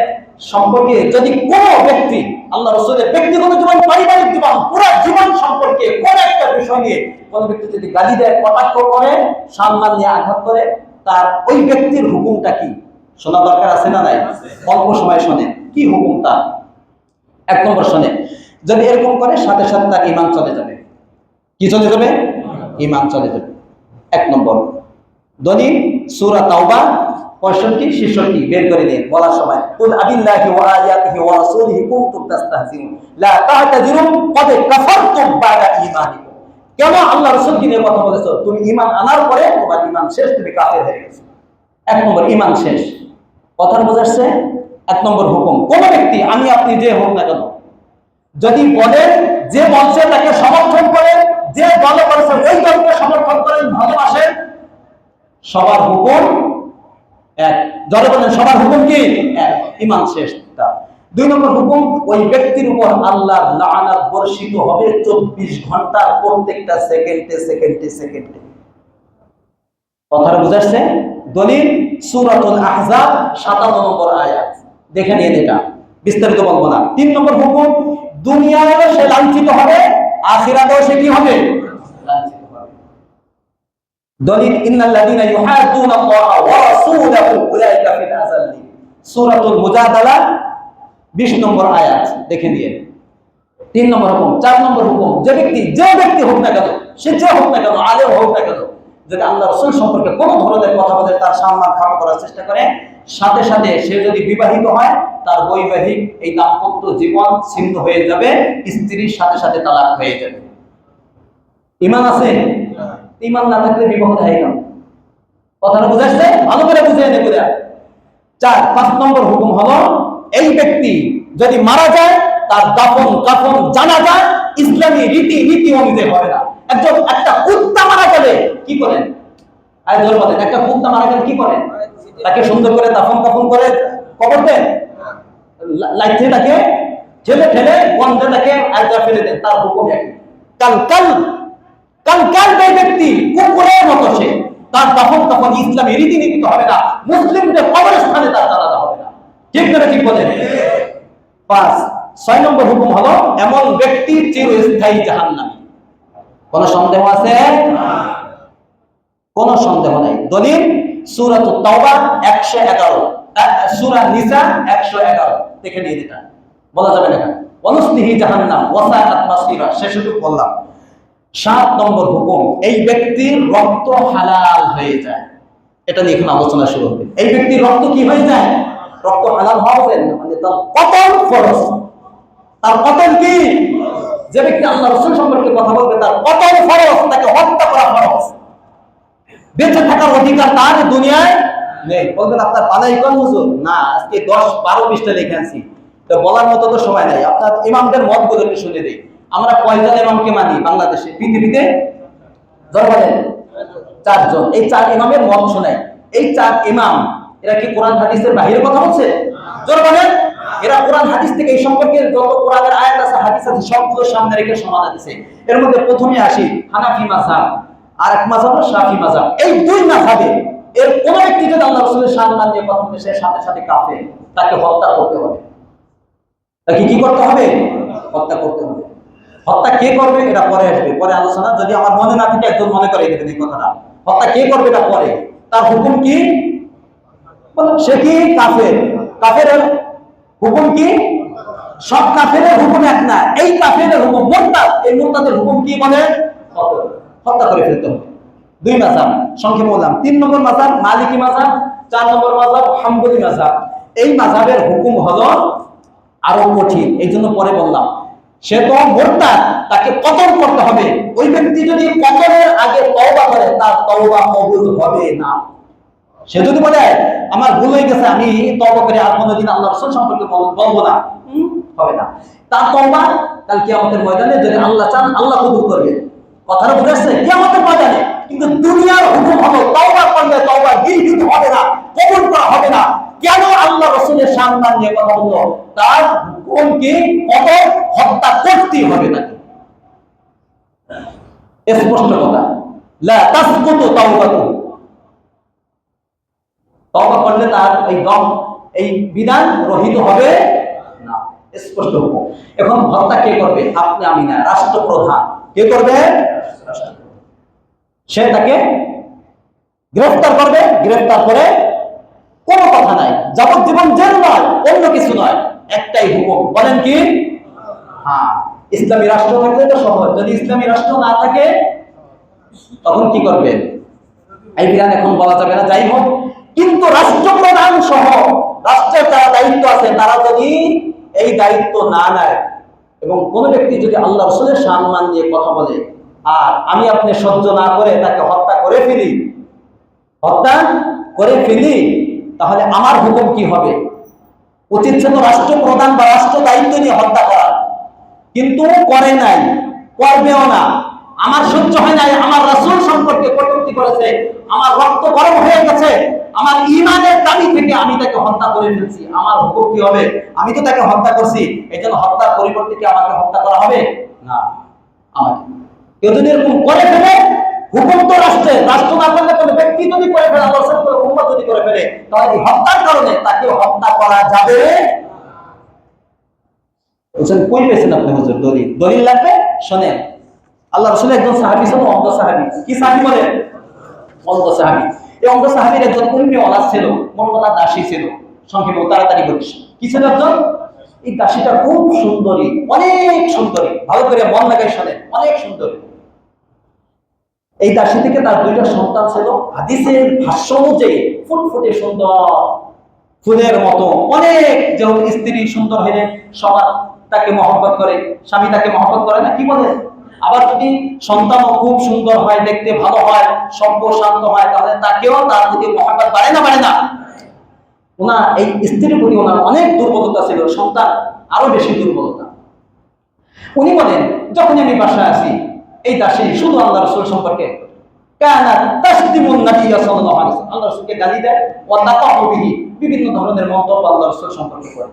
সম্পর্কে যদি কোন ব্যক্তি আল্লাহ রাসূলের ব্যক্তিগত জীবন, পারিবারিক জীবন, পুরো জীবন সম্পর্কে কোন একটা বিষয় নিয়ে কোন ব্যক্তি যদি গালি দেয়, কটাক্ষ করে, সম্মান নিয়ে আঘাত করে, তার ওই ব্যক্তির হুকুমটা কি শোনা দরকার আছে না নাই? অল্প সময় শোনেন কি হুকুম তার। 1 নম্বর শোনেন, যদি এরকম করে সাথে সাথে তার ঈমান চলে যাবে। কি চলে যাবে? ঈমান চলে যাবে। 1 নম্বর দলিল সূরা তাওবা 65-66 বের করে নিয়ে বলার সময়, কুল আবিল্লাহি ওয়া আয়াতিহি ওয়া রাসূলিহি কুনতুম তাস্তাহজিউন লা তা'তাযিরু ক্বাদ কাফারতুম বা'দা ঈমানিকুম। কেন আল্লাহ রাসূলকে নিয়ে কথা বলেছো? তুমি ঈমান আনার পরে তোমার ঈমান শেষ, তুমি কাফের হয়ে গেছো। 1 নম্বর ঈমান শেষ। কথা বোঝাচ্ছে? 1 নম্বর হুকুম, কোন ব্যক্তি আমি আপনি যে হোক না কেন, যদি বলেন, যে বলছে তাকে সমর্থন করেন, যে দলে করেছেন ওই দলকে সমর্থন করেন, ভালোবাসেন, সবার হুকুম এক। যারা বলেন সবার হুকুম কি এক, ঈমান শেষ। 2 নম্বর হুকুম, ওই ব্যক্তির উপর আল্লাহর লাআনাত বর্ষিত হবে 24 ঘন্টার প্রত্যেকটা সেকেন্ডে সেকেন্ডে সেকেন্ডে। কথা বুঝাচ্ছে? দলিল সূরাতুল আহজাব 57 নম্বর আয়াত, দেখে নিন, এটা বিস্তারিত বলবো না। 3 নম্বর হুকুম, দুনিয়ায়ও সে লাঞ্ছিত হবে, আখিরাতেও সে কি হবে? লাঞ্ছিত হবে। দলিল ইন্নাল্লাযীনা ইউহাদ্দুনা আল্লাহা ওয়া রাসূলাহু উলাইকা ফিল আযাল্লিন, সূরাতুল মুজাদালা 20 নম্বর আয়াত, দেখে নিন। 3 নম্বর হুকুম। 4 নম্বর হুকুম, যে ব্যক্তি হোক না কেন, সে যে হোক না কেন, আলেম হোক না কেন, যদি আল্লাহ রাসূল সম্পর্কে কোনো ধরনের কথা বলে, তার সম্মান খাটো করার চেষ্টা করে, সাথে সাথে সে যদি বিবাহিত হয়, তার বৈবাহিক এই দাম্পত্য জীবন ছিন্ন হয়ে যাবে, স্ত্রীর সাথে সাথে তালাক হয়ে যাবে। ঈমান আছে? ঈমান না থাকলে বিবাহ হয় কেন? কথাটা বুঝাচ্ছে? ভালো করে বুঝে নেবে। 5 নম্বর হুকুম হলো, এই ব্যক্তি যদি মারা যায়, তার দাফন কাফন জানাজা ইসলামী রীতি অনুযায়ী হবে না। একটা কুত্তা মারা গেলে কি করেন? একটা কুত্তা মারা গেলে কি করেন? তাকে সুন্দর করে দাফন কাফন করে কবর দেন, লাইতে তাকে ঠেলে ঠেলে গন্ধে তাকে আজা ফেলে দেন। তার হুকুম একই। কাল ব্যক্তি কুকুরের মতো, সে তার দাফন কাফন ইসলামী রীতিনীতিতে হবে না, মুসলিমদের কবরস্থানে তার জানাজা হবে না। ঠিক করে ঠিক বলেন। 6 নম্বর হুকুম হলো, এমন ব্যক্তি চিরস্থায়ী জাহান্নামী। কোনো সন্দেহ আছে? কোনো সন্দেহ নাই। দলিল সূরাতুত তাওবা 111, সূরা নিসা 111 দেখে নিয়ে দিতা, বলা যাবে না। ওয়ানুসলিহি জাহান্নাম ওয়াসাআত মাসীরা, শেষটুকু বললাম। 7 নম্বর হুকুম, এই ব্যক্তির রক্ত হালাল হয়ে যায়। এটা নিয়ে এখন আলোচনা শুরু হবে। এই ব্যক্তির রক্ত কি হয়ে যায়? রক্ত হালাল হবে মানে তার কতল ফরজ। তার কতল কি? যে ব্যক্তি আল্লাহ রাসূল সম্পর্কে কথা বলবে তার কতল ফরজ, তাকে হত্যা করা ফরজ। বেঁচে থাকার অধিকার তার দুনিয়ায় নেই। বলবেন আপনার বানাই কোন হুজুর? না, আজকে 10, 12, 20টা লিখে আনছি, তো বলার মতো তো সময় নাই। আপনার ইমামদের মতগুলো একটু শুনে দেই। আমরা কয়জন ইমামকে মানি বাংলাদেশে? পৃথিবীতে জোর বলেন 4 জন। এই 4 ইমামের মত শোনাই। এই 4 ইমাম এরা কি কোরআন হাদিসের বাইরে কথা বলছে? জোর বলেন। এরা কোরআন হাদিস থেকে এই সম্পর্কে যত কোরআনের আয়াত আছে, হাদিস আছে, সবগুলো সামনে রেখে সমাধান দিয়েছে। এর মধ্যে প্রথমে আসি হানাফি মাযহাব, আর এক মাযহাব হলো শাফি মাযহাব। এই দুই মাযহাবে এর কোন ব্যক্তি যদি আল্লাহ রাসূলের সম্মান নিয়ে কথা বলে, সে সাথে সাথে কাফের, তাকে হত্যা করতে হবে। তাকে কি করতে হবে? হত্যা করতে হবে। হত্যা কে করবে এটা পরে আসবে, পরে আলোচনা। যদি আমার মনে না থাকে একজন মনে করে দেবেন এই কথাটা। হত্যা কে করবে এটা পরে। তার হুকুম কি? সে কি কাফের। কাফেরের হুকুম কি? সব কাফেরের হুকুম এক না। এই কাফেরের হুকুম মুরতাদ, এই মুরতাদের হুকুম কি বলে? হত্যা করে ফেলতে হবে। 2 মাযহাব সংক্ষেপে বললাম। 3 নম্বর মাযহাব মালিকি মাযহাব, 4 নম্বর মাযহাব হাম্বলি মাযহাব। এই মাযহাবের হুকুম হলো আরো কঠিন, এই জন্য পরে বললাম। সে তো মুরতাদ, তাকে কতল করতে হবে। ওই ব্যক্তি যদি কতলের আগে তওবা করে, তার তওবা কবুল হবে না। সে যদি বলে আমার ভুল হয়ে গেছে, আমি তওবা করে আর কোনোদিন আল্লাহ রাসূল সম্পর্কে বলবো না, হবে না। তার তওবা কাল কিয়ামতের ময়দানে যদি আল্লাহ চান আল্লাহ কবুল করবে। কথাটা বুঝাচ্ছে? কিয়ামতের ময়দানে। কিন্তু দুনিয়ার হুকুম হলো তওবা করলে তওবা গৃহীত হবে না, কবুল করা হবে না। কেন? আল্লাহ রাসূলের সম্মান নিয়ে কথা বললো, তার হুকুম কি? কতল, হত্যা করতেই হবে তাকে। স্পষ্ট কথা। লা তাসকুতু তাওবাতু, তওবা করলে তার এই বিধান রহিত হবে না। স্পষ্ট হুকুম। এখন হত্যা কে করবে? আপনি আমি না, রাষ্ট্রপ্রধান। কে করবে? সে তাকে গ্রেফতার করবে। গ্রেফতার করে কোনো কথা নাই, যাবজ্জীবন জেল নয়, অন্য কিছু নয়, একটাই হুকুম। বলেন কি? হ্যাঁ। ইসলামী রাষ্ট্র থাকলে তো সহজ। যদি ইসলামী রাষ্ট্র না থাকে তখন কি করবে এই বিধান এখন বলা যাবে না। যাই হোক, কিন্তু রাষ্ট্রপ্রধান সহ রাষ্ট্রের যারা দায়িত্ব আছে তারা যদি এই দায়িত্ব না নেয় এবং কোন ব্যক্তি যদি আল্লাহ রাসূলের সম্মান নিয়ে কথা বলে আর আমি আপনি সহ্য না করে তাকে হত্যা করে ফেলি, তাহলে আমার হুকুম কি হবে? উচিত ছিল রাষ্ট্রপ্রধান বা রাষ্ট্র দায়িত্ব নিয়ে হত্যা করা, কিন্তু করে নাই, করবেও না। আমার সহ্য হয় নাই, আমার রাসূল সম্পর্কে কটূক্তি করেছে, আমার রক্ত গরম হয়ে গেছে, আমার ঈমানের দাবি থেকে আমি তাকে হত্যা করে ফেলছি, আমার হুকুম কি হবে? আমি তো তাকে হত্যা করছি, এজন্য হত্যার পরিবর্তে কি আমাকে হত্যা করা হবে না? আমাকে কেউ যদি এরকম করে ফেলে, হুকুম তো রাষ্ট্রের, রাষ্ট্র না করলে কোনো ব্যক্তি যদি করে ফেলে, আল্লাহ রাসূল করে উম্মত যদি করে ফেলে, তাহলে এই হত্যার কারণে তাকে হত্যা করা যাবে। বুঝছেন? কই পেয়েছেন আপনি হুজুর? দলিল লাগবে, শোনেন। আল্লাহ রাসূলের একজন সাহাবী ছিল, অন্ধ সাহাবী। কি সাহাবী বলেন? অন্ধ সাহাবী। এই অন্ধ সাহাবীর একজন উম্মে ওয়ালাদ ছিল, মোট কথা দাসী ছিল। সংক্ষেপে তাড়াতাড়ি বলিস, কি ছিল একজন? এই দাসীটা খুব সুন্দরী, অনেক সুন্দরী। ভালো করে মন লাগাই শোনেন, অনেক সুন্দরী। এই দাসী থেকে তার 2টা সন্তান ছিল। হাদিসের ভাষ্য অনুযায়ী ফুটফুটে সুন্দর, ফুলের মতো অনেক। যেমন স্ত্রী সুন্দর হলে সবার তাকে মহব্বত করে, স্বামী তাকে মহব্বত করে না, কি বলে? আবার যদি সন্তানও খুব সুন্দর হয়, দেখতে ভালো হয়, সভ্য শান্ত হয়, তাহলে তাকেও তার প্রতি মহব্বত বাড়ে না? ওনার এই স্ত্রীর প্রতি ওনার অনেক দুর্বলতা ছিল, সন্তান আরো বেশি দুর্বলতা। উনি বলেন, যখন আমি বাসায় আসি, এই দাসী শুধু আল্লাহ রাসূল সম্পর্কে কানাত তাসদিমুন নবী সাল্লাল্লাহু আলাইহি ওয়াসাল্লাম, আল্লাহ রাসূলকে গালি দেয়, ওয়া তাকাহু বিহি, বিভিন্ন ধরনের মন্তব্য আল্লাহ রাসূল সম্পর্কে করে।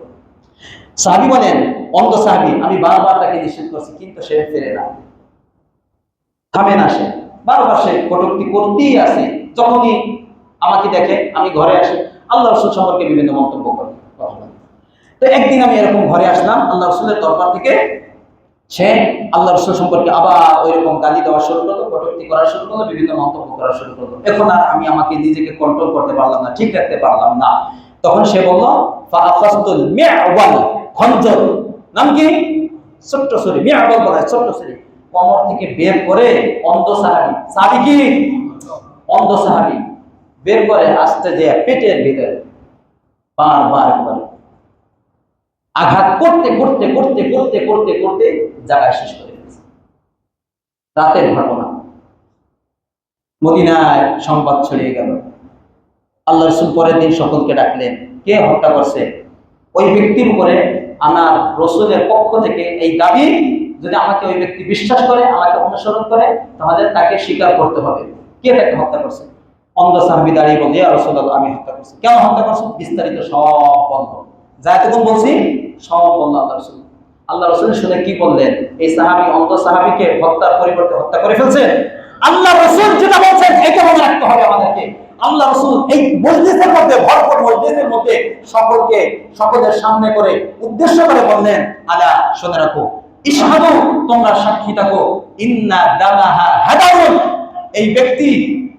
সাহাবী বলেন, অন্ধ সাহাবী, আমি বারবার তাকে নিষেধ করছি, কিন্তু সে ফিরে না, থামে না। সে বারবার সে কটূক্তি করতেই আছে। যখনই আমাকে দেখে, আমি ঘরে আসি, আল্লাহ রাসূল সম্পর্কে বিভিন্ন মন্তব্য করে। তো একদিন আমি এরকম ঘরে আসলাম, আল্লাহ রাসূলের দরবার থেকে সে আল্লাহ রাসূল সম্পর্কে আবার ওইরকম গালি দেওয়া শুরু করলো, কটূক্তি করা শুরু করলো, বিভিন্ন মন্তব্য করা শুরু করলো। এখন আর আমি আমাকে নিজেকে কন্ট্রোল করতে পারলাম না, ঠিক রাখতে পারলাম না। তখন সে বলল ফাআখাযতুল মি'ওয়াল, খঞ্জর, নাম কি? ছোট্ট ছুরি, মি'ওয়াল বলা হয় ছোট্ট ছুরি, কোমর থেকে বের করে অন্ধ সাহাবী, সাহাবী কি? অন্ধ সাহাবী, বের করে আস্তে দিয়ে পেটের ভিতরে বারবার করে আঘাত করতে করতে করতে করতে করতে করতে জায়গায় শেষ করে দিয়েছে। রাতের ঘটনা, মদিনায় সংবাদ ছড়িয়ে গেল। আল্লাহ রাসূল পরের দিন সকলকে ডাকলেন, কে হত্যা করছে? ওই ব্যক্তির উপরে আমার রাসূলের পক্ষ থেকে এই দাবি, যদি আমাকে ওই ব্যক্তি বিশ্বাস করে, আমাকে অনুসরণ করে, তাহলে তাকে স্বীকার করতে হবে কে তাকে হত্যা করছে। অন্ধ সাহাবী দাঁড়িয়ে বলে, ইয়া রাসূলুল্লাহ, আমি হত্যা করছি। কেন হত্যা করছো? বিস্তারিত সব বলল, যা এতক্ষণ বলছি সব বলল আল্লাহ রাসূল। আল্লাহ রাসূল শুনে কি বললেন? এই সাহাবী অন্ধ সাহাবীকে হত্যার পরিবর্তে হত্যা করে ফেলছে। আল্লাহ রাসূল যেটা বলছেন এটা মনে রাখতে হবে আমাদেরকে। আল্লাহ রাসূল এই মজলিসের মধ্যে, ভরপুর মজলিসের মধ্যে সকলের সামনে করে উদ্দেশ্য করে বললেন, আলা, শুনে রাখো, ইশহাদু, তোমরা সাক্ষী থাকো, ইন্না দামাহা হাদারুন, এই ব্যক্তি,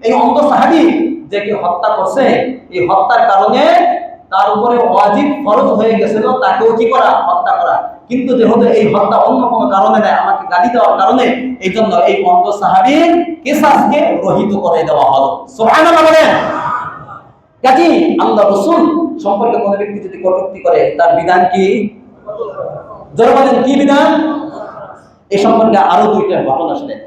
এই অন্ধ সাহাবী যে কে হত্যা করছে, এই হত্যার কারণে তার উপরে ওয়াজিব ফরজ হয়ে গেছিল তাকেও কি করা? হত্যা করা। কিন্তু যেহেতু এই হত্যা অন্য কোনো কারণে নয়, আমাকে গালি দেওয়ার কারণে, এই জন্য এই অন্ধ সাহাবীর কিসাসকে রহিত করে দেওয়া হলো। সুবহানাল্লাহ বলেন। কাজী আল্লাহ রাসূল সম্পর্কে কোনো ব্যক্তি যদি কটূক্তি করে, তার বিধান কি? জোরে বলেন, কি বিধান? এই সম্পর্কে আরো দুইটা ঘটনা শুনেন।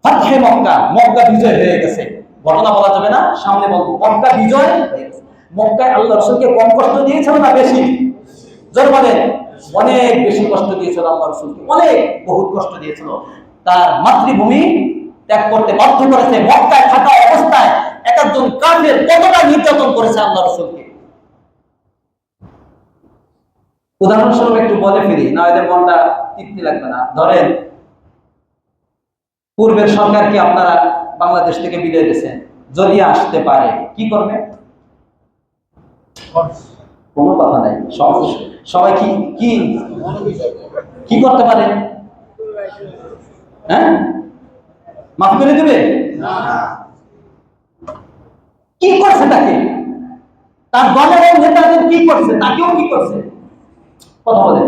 ফাতহে মক্কা, মক্কা বিজয় হয়ে গেছে, ঘটনা বলা যাবে না, সামনে বলবো। মক্কা বিজয় হয়ে গেছে। মক্কায় আল্লাহ রাসূলকে কম কষ্ট দিয়েছিল না বেশি? জোরে বলেন, অনেক বেশি কষ্ট দিয়েছিল আল্লাহ রাসূলকে, অনেক, বহুত কষ্ট দিয়েছিল। তার মাতৃভূমি ত্যাগ করতে বাধ্য করেছে। মক্কায় থাকা অবস্থায় একজন কাফের কতটা নির্যাতন করেছে আল্লাহ রাসূলকে। উদাহরণস্বরূপ একটু বলে ফিরি, না এদের মনটা তৃপ্তি লাগবে না। ধরেন, পূর্বের সরকার কি আপনারা বাংলাদেশ থেকে বিদায় দিয়েছেন, যদি আসতে পারে কি করবে? কোনো কথা নাই, সবাই কি কি কি করতে পারে? হ্যাঁ, মাফ করে দেবে? কি করছে তাকে? তার দলের নেতাদের কি করছে? তাকেও কি করছে? কথা বলেন।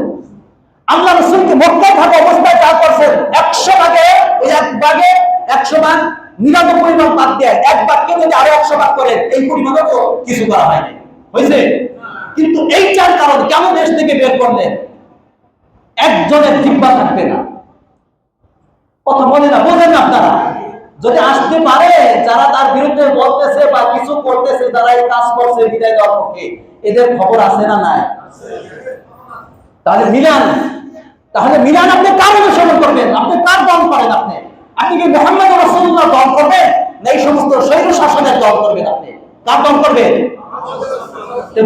আল্লাহ রাসূলকে মক্কায় থাকা অবস্থায় যা করছেন, 100 ভাগে, এই এক ভাগে 100 ভাগ, 99 ভাগ বাদ দেয়, এক ভাগকে যদি আরো 100 ভাগ করেন, এই পরিমাণও তো কিছু করা হয়নি, হয়েছে? কিন্তু এইটার কারণ কেন দেশ থেকে বের করলেন? একজনের জিহ্বা থাকবে না, কথা বলে না, বোঝেন না আপনারা? যদি আসতে পারে, যারা তার বিরুদ্ধে বলতেছে বা কিছু করতেছে, যারা এই কাজ করছে বিদায় দেওয়ার পক্ষে, এদের খবর আছে না নাই? তাহলে মিলান, আপনি কার অনুসরণ করবেন? আপনি কার দল করেন? আপনি কি মুহাম্মদ রাসূলুল্লাহ দল করবেন, না এই সমস্ত স্বৈর শাসনের দল করবেন? আপনি কার দল করবেন?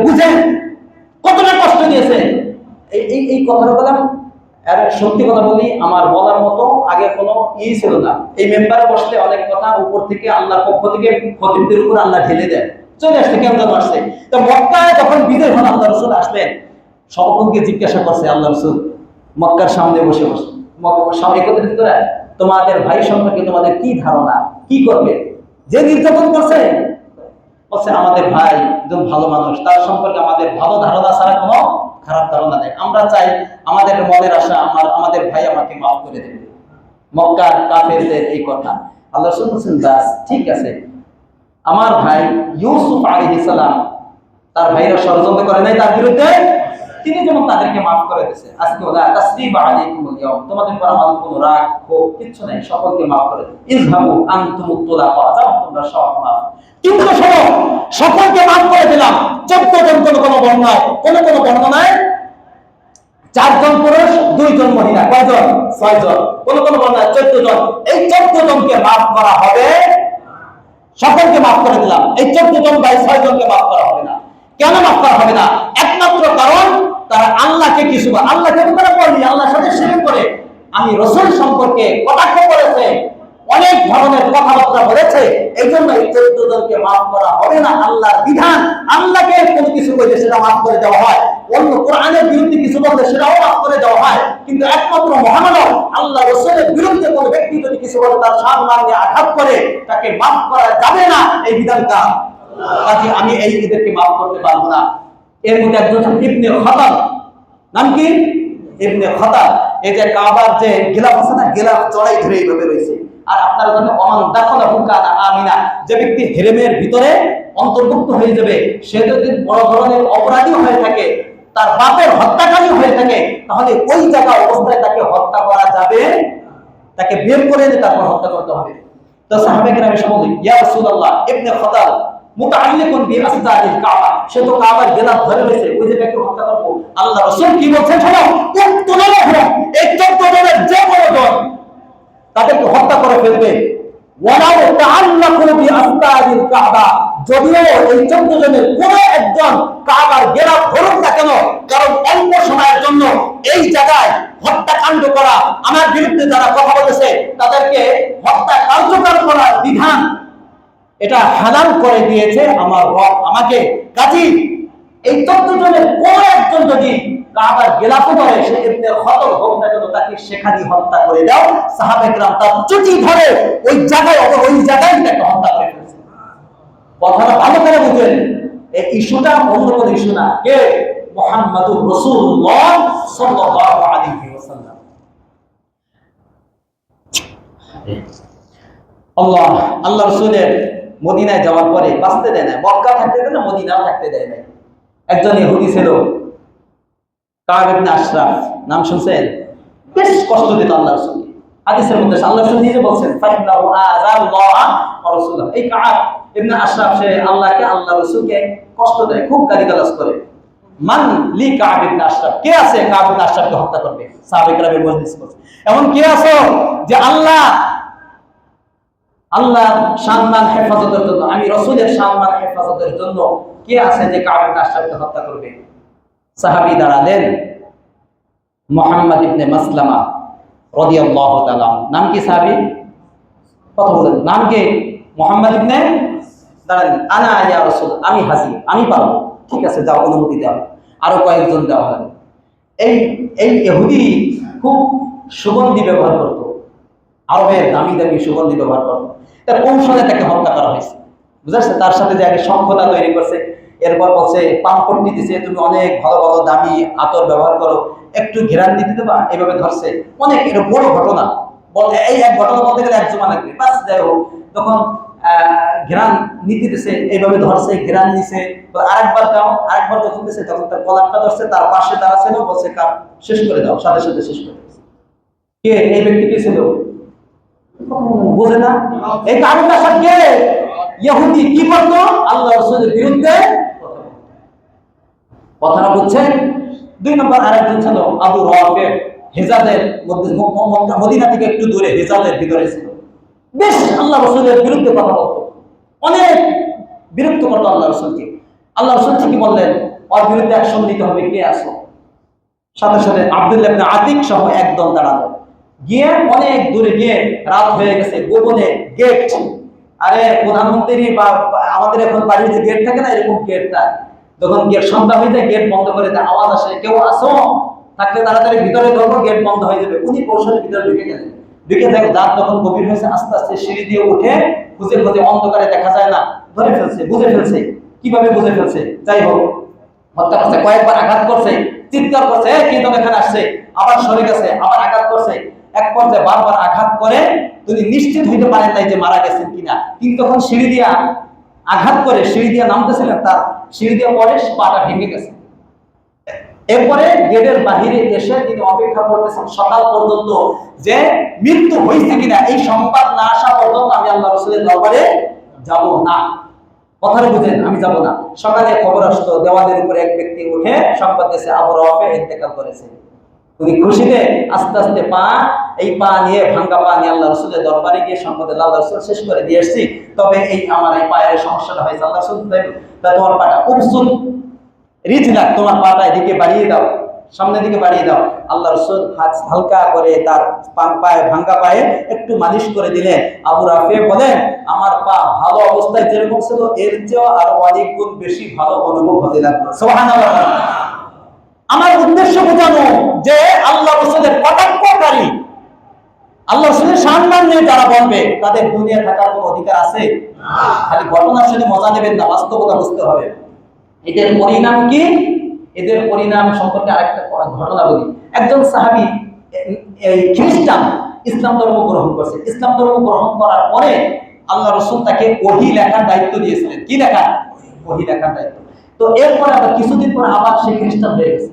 বুঝেন কতটা কষ্ট দিয়েছে। এই কথাটা বললাম, আর সত্যি কথা বলি, আমার বলার মতো আগে কোনো ছিল না। এই মেম্বারে বসলে অনেক কথা উপর থেকে, আল্লাহর পক্ষ থেকে খতিবদের উপর আল্লাহ ঢেলে দেন, চলে আসছে, কেন যেন আসছে। তো মক্কায় যখন বিজয় হন, আল্লাহ রাসূল আসলেন, সকলকে জিজ্ঞাসা করছে আল্লাহ রাসূল মক্কার সামনে বসে একত্রিত করে, তোমাদের ভাই সম্পর্কে তোমাদের কি ধারণা, কি করবে? যে নির্যাতন করছে, বলছে আমাদের ভাই একজন ভালো মানুষ, তার সম্পর্কে আমাদের ভালো ধারণা ছাড়া কোনো খারাপ ধারণা নেই। আমরা চাই আমাদের মনের আশা, আমাদের ভাই আমাকে মাফ করে দেবে। মক্কার কাফেরদের এই কথা আল্লাহ রাসূল বলেন, বাস ঠিক আছে, আমার ভাই ইউসুফ আলাইহিস সালাম, তার ভাইরা ষড়যন্ত্র করে নাই তার বিরুদ্ধে, তিনি যেমন তাদেরকে মাফ করে দিয়েছে। আজকে ওলা তাসরিবা আলাইকুমুল ইয়াউম, তোমাদের উপর আমার কোনো রাগ ক্ষোভ কিচ্ছু নাই, সকলকে মাফ করে দিন। ইযহাবু আনতুমুত তুলাকা, যাও তোমরা সব মাফ। কিন্তু শোনো, সকলকে মাফ করে দিলাম, 14 জন কোনো বর্ণনায় 4 জন পুরুষ 2 জন মহিলা, কয়জন? 6 জন, কোনো বর্ণনায় 14 জন। এই 14 জনকে মাফ করা হবে, সকলকে মাফ করে দিলাম। এই 14 জন ভাই 6 জনকে মাফ করা হবে না। কেন মাফ করা হবে না? একমাত্র কারণ তারা আল্লাহকে কিছু, আল্লাহকে তারা বলি, আল্লাহর সাথে শিরক করে, আমি রাসূল সম্পর্কে কটাক্ষ করেছে, অনেক ধরনের কথাবার্তা বলেছে, এই জন্য এই 14 জনকে মাফ করা হবে না। আল্লাহর বিধান, আল্লাহকে কোনো কিছু কইলে সেটা মাফ করে দেওয়া হয়, অন্য কোরআনের বিরুদ্ধে কিছু বললে সেটাও মাফ করে দেওয়া হয়, কিন্তু একমাত্র মহামানব আল্লাহ রাসূলের বিরুদ্ধে কোনো ব্যক্তি যদি কিছু বলে তার সম্মান নিয়ে আঘাত করে তাকে মাফ করা যাবে না, এই বিধানটা কাজে আমি এই এদেরকে মাফ করতে পারবো না। এর মধ্যে একজন ইবনে খাতাব, নাম কি? ইবনে খাতাব। এই যে কাবার যে গিলাফ আছে না, গিলাফ চড়াই ধরে এইভাবে রয়েছে। আর আপনারা জানেন ওমান দাখালাহু কানা আমিনা, যে ব্যক্তি হেরেমের ভিতরে অন্তর্ভুক্ত হয়ে যাবে সে যদি বড় ধরনের অপরাধী হয়ে থাকে, তার বাপের হত্যাকারী হয়ে থাকে, তাহলে ওই জায়গা অবস্থায় তাকে হত্যা করা যাবে, তাকে বের করে এনে তারপর হত্যা করতে হবে। তো সাহাবায়ে কেরাম এসে বললেন, ইয়া রাসূলুল্লাহ, ইবনে খাতাব মুতাআল্লিকুন বিআসদাদিল কাবা, সে তো কাবার গিলাফ ধরে রয়েছে, ওই যে ব্যক্তি হত্যা করব। আল্লাহ রাসূল কি বলছেন শোনো, উক্তুলুহুম, এই 14 জনের যে কোনো জন তাদেরকে হত্যা করে ফেলবে। ওয়ালাউ তাআল্লাকু বিআসদাদিল কাবা, যদিও এই 14 জনের কোনো একজন কাবার গিলাফ ধরুক না কেন, কারণ অল্প সময়ের জন্য এই জায়গায় হত্যাকাণ্ড করা, আমার বিরুদ্ধে যারা কথা বলেছে তাদেরকে হত্যা কার্যকর করার বিধান এটা হালাল করে দিয়েছে আমার রব আমাকে। কাজী এই 14 জনের কোন একজন যদি কাবার গিলাফ করে, সে ইবনে খাতাব হোক না কেন, তাকে সেখানে হত্যা করে দাও। সাহাবায়ে কেরাম তার চুটি ধরে ওই জায়গায় তাকে হত্যা করে ফেলেছে। কথাটা ভালো করে বুঝেন, এই ইস্যুটা অন্য কোনো ইস্যু না। কে? মুহাম্মাদুর রাসূলুল্লাহ সাল্লাল্লাহু আলাইহি ওয়াসাল্লাম। আল্লাহ রাসূলের মদিনায় যাওয়ার পরে বাঁচতে দেয় না, মক্কা থাকতে দেয় না, মদিনাও থাকতে দেয় না। একজন ইহুদি ছিল কাব ইবনে আশরাফ, নাম শুনছেন? বেশ কষ্ট দিত আল্লাহ রাসূলকে। হাদিসের মধ্যে আল্লাহ রাসূল নিজে বলছেন, ফাইন্নাহু আযাল্লাহ ওয়া রাসূলুহু, এই কাব ইবনে আশরাফ সে আল্লাহকে, আল্লাহ রাসূলকে কষ্ট দেয়, খুব গালিগালাজ করে। মান লি কাব ইবনে আশরাফ, কে আছে কাব ইবনে আশরাফকে হত্যা করবে? সাহাবায়ে কেরামের মজলিস বলছে, এমন কে আছে যে আল্লাহ সম্মান হেফাজতের জন্য, আমি রাসূলের সম্মান হেফাজতের জন্য কে আছে যে কাব ইবনে আশরাফকে হত্যা করবে? সাহাবী দাঁড়ালেন, মুহাম্মদ ইবনে মাসলামা রাদিয়াল্লাহু তাআলা। নাম কি সাহাবী? কথা বলেন, নাম কি? মুহাম্মদ ইবনে, দাঁড়ালেন, আনা ইয়া রাসূল, আমি হাজির, আমি পারবো। ঠিক আছে, যাও, অনুমতি দাও। আরো কয়েকজন দেওয়া হয়। এই ইহুদি খুব সুগন্ধি ব্যবহার করত, আরবের দামি দামি সুগন্ধি ব্যবহার করত। তার কৌশলে তাকে হত্যা করা হয়েছে, বুঝাচ্ছে? তার সাথে যে আগে সক্ষতা তৈরি করছে, এরপর বলছে পাম্পটি দিছে, তুমি অনেক ভালো ভালো দামি আতর ব্যবহার করো, একটু ঘেরান দিতে দেবা, এইভাবে ধরছে। অনেক এটা বড় ঘটনা, এই এক ঘটনা বলতে গেলে 1 জমা লাগবে। বাস যাই হোক, তখন ঘেরান নীতি দিছে, এইভাবে ধরছে, ঘেরান নিছে। আরেকবার দাও, আরেকবার যখন দিছে তখন তার কলারটা ধরছে, তার পাশে তারা ছিল, বলছে কাপ শেষ করে দাও, সাথে সাথে শেষ করে দিয়েছে। কে এই ব্যক্তি? কে ছিল? বুঝে না? এই কারণটা সব কে? ইহুদি। কি করতো? আল্লাহ রাসূলের বিরুদ্ধে কথাটা বুঝছেন? 2 নম্বর আরেকজন ছিল আবু রাফি, হিজাজের মধ্যে, মদিনা থেকে একটু দূরে হিজাজের ভিতরে ছিল। বেশ আল্লাহ রাসূলের বিরুদ্ধে কথা বলতো, অনেক বিরক্ত করতো আল্লাহ রাসূলকে। আল্লাহ রাসূল ঠিকই বললেন, ওর বিরুদ্ধে অ্যাকশন নিতে হবে, কে আসো? সাথে সাথে আব্দুল্লাহ ইবনে আতিক সহ একদল দাঁড়ালো। গিয়ে অনেক দূরে গিয়ে, রাত হয়ে গেছে, গোপনে গেট, আরে প্রধানমন্ত্রী বা আমাদের এখন বাড়ির যে গেট থাকে না, এরকম গেটটা যখন গেট সন্ধ্যা হয়ে যায়, গেট বন্ধ করে দেয়, আওয়াজ আসে, কেউ আসো, থাকলে তাড়াতাড়ি ভিতরে ঢোকো, গেট বন্ধ হয়ে যাবে। উনি কৌশলে ভিতরে ঢুকে গেলেন। ঢুকে দেখো রাত যখন গভীর হয়েছে, আস্তে আস্তে সিঁড়ি দিয়ে উঠে, খুঁজে খুঁজে, অন্ধকারে দেখা যায় না, ধরে ফেলছে, বুঝে ফেলছে। কিভাবে বুঝে ফেলছে? যাই হোক, হত্যা করছে, কয়েকবার আঘাত করছে, চিৎকার করছে, কি তো এখানে আসছে, আবার সরে গেছে, আবার আঘাত করছে। এক পর্যায়ে বারবার আঘাত করে তিনি নিশ্চিত হইতে পারেন নাই যে মারা গেছেন কিনা। কিন্তু তখন সিঁড়ি দিয়া আঘাত করে সিঁড়ি দিয়া নামতেছিলেন, তার সিঁড়ি দিয়া পরে পাটা ভেঙে গেছে। এরপরে গেটের বাহিরে এসে তিনি অপেক্ষা করতেছেন সকাল পর্যন্ত, যে মৃত্যু হয়েছে কিনা এই সংবাদ না আসা পর্যন্ত আমি আল্লাহ রাসূলের দরবারে যাব না। কথাটা বুঝেন, আমি যাব না। সকালে খবর আসতো, দেওয়ালের উপরে এক ব্যক্তি উঠে সংবাদ দিয়েছে আবু রাফি ইন্তেকাল করেছে। উনি খুশিতে আস্তে আস্তে এই পা নিয়ে, ভাঙ্গা পা নিয়ে আল্লাহ রাসূলের দরবারে গিয়ে সংবাদ, আল্লাহ রাসূল শেষ করে দিয়ে এসেছি, তবে এই আমার এই পায়ের সমস্যাটা হয়েছে। আল্লাহ রাসূল, তোমার পাটা উবসুল রিজলাক, তোমার পাটা এদিকে বাড়িয়ে দাও। সামনের দিকে বাড়িয়ে দাও। আল্লাহ রাসূল হাত হালকা করে তার পায়ে ভাঙ্গা পায়ে একটু মালিশ করে দিলেন। আবু রাফি বলেন, আমার পা ভালো অবস্থায় যেরকম ছিল এর চেয়েও আরো অনেক গুণ বেশি ভালো অনুভব হতে লাগলো। সুবহানাল্লাহ। আমার উদ্দেশ্য বোঝানো যে আল্লাহ রাসূলের কটাক্ষকারী, আল্লাহ রাসূলের সম্মান নিয়ে যারা বলবে তাদের দুনিয়া থাকার কোনো অধিকার আছে? খালি ঘটনা শুনে মজা নেবেন না, বাস্তবতা বুঝতে হবে। এদের পরিণাম কি? এদের পরিণাম সম্পর্কে আরেকটা ঘটনা বলি। একজন সাহাবী এই খ্রিস্টান ইসলাম ধর্ম গ্রহণ করছে। ইসলাম ধর্ম গ্রহণ করার পরে আল্লাহ রাসূল তাকে ওহী লেখার দায়িত্ব দিয়েছিলেন। কি লেখা? ওহী লেখার দায়িত্ব। তো এরপর আবার কিছুদিন পর আবার সে খ্রিস্টান হয়ে গেছে,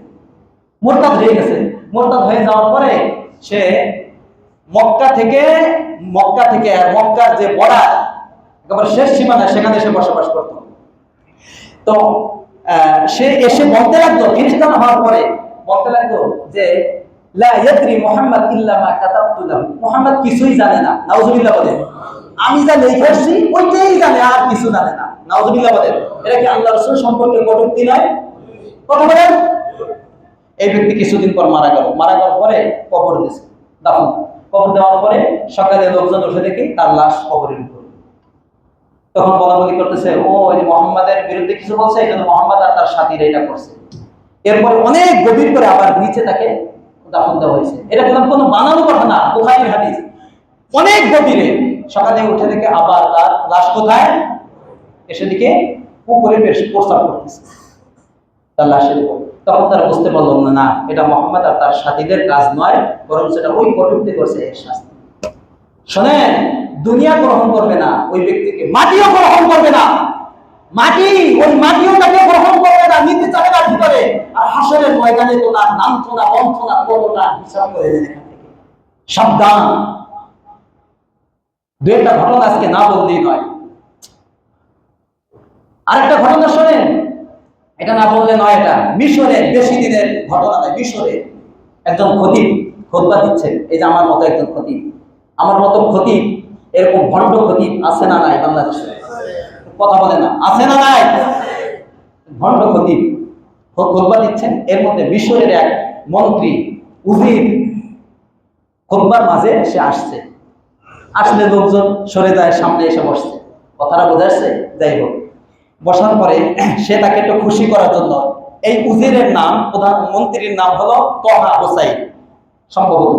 মুরতাদ হয়ে গেছে। মুরতাদ হয়ে যাওয়ার পরে সে মক্কার যে বর্ডার একেবারে শেষ সীমানা, সেখানে সে বসবাস করত। তো সে এসে বলতে লাগলো, খ্রিস্টান হওয়ার পরে বলতে লাগলো যে লা ইয়াদরি মুহাম্মদ ইল্লা মা কাতাবতু লাহু, মুহাম্মদ কিছুই জানে না। নাউজুবিল্লাহ বলে, আমি যা লিখেছি ওইটাই জানে, আর কিছু জানে না। নাউজুবিল্লাহ বলে, এটা কি আল্লাহর রাসূল সম্পর্কে কটূক্তি নয়? কথা বলেন। এই ব্যক্তি কিছুদিন পর মারা গেল। মারা যাওয়ার পরে কবর দিয়েছে, দাফন। কবর দেওয়ার পরে সকালে লোকজন উঠে দেখি তার লাশ কবরের উপরে। তখন বলাবলি করতেছে, ও এই মুহাম্মাদের বিরুদ্ধে কিছু বলছে, এই জন্য মুহাম্মদ আর তার সাথীরা এটা করছে। এরপরে অনেক গভীর করে আবার নিচে তাকে দাফন দেওয়া হয়েছে। এটা কোনো বানানো কথা না, বুখারীর হাদিস। অনেক গভীরে সকালে উঠে দেখে আবার তার লাশ কোথায়? এসে দিকে পুকুরে প্রস্তাব করতেছে তার লাশের উপর। তখন তারা বুঝতে পারল না, এটা মুহাম্মদ আর তার সাথীদের কাজ নয়, বরং সেটা ওই কটূক্তি করছে এর শাস্তি। শোনেন, দুনিয়া গ্রহণ করবে না ওই ব্যক্তিকে, মাটিও গ্রহণ করবে না। ওই মাটিও তাকে গ্রহণ করবে না, নিতে চাবে না ভিতরে। আর হাসরের ময়দানে তো তার লাঞ্ছনা বঞ্চনা কতটা হিসাব করে দেন এখান থেকে। সাবধান। দু একটা ঘটনা আজকে না বললেই নয়। আরেকটা ঘটনা শোনেন, এটা না বললে নয়। এটা মিশরের বেশি দিনের ঘটনা নয়। মিশরে একজন খতিব খুতবা দিচ্ছেন। এই যে আমার মতো একজন খতিব, আমার মতো খতিব, এরকম ভণ্ড খতিব আছে না নাই বাংলাদেশে? কথা বলে না, আছে না নাই? ভণ্ড খতিব খুতবা দিচ্ছেন। এর মধ্যে মিশরের এক মন্ত্রী উজির খুতবার মাঝে সে আসছে। আসলে লোকজন সরে যায়, সামনে এসে বসছে। কথাটা বোঝা যাচ্ছে? যাই হোক, বসার পরে সে তাকে একটু খুশি করার জন্য, এই উজিরের নাম, প্রধানমন্ত্রীর নাম হলো তহা হোসাইন সম্ভবত।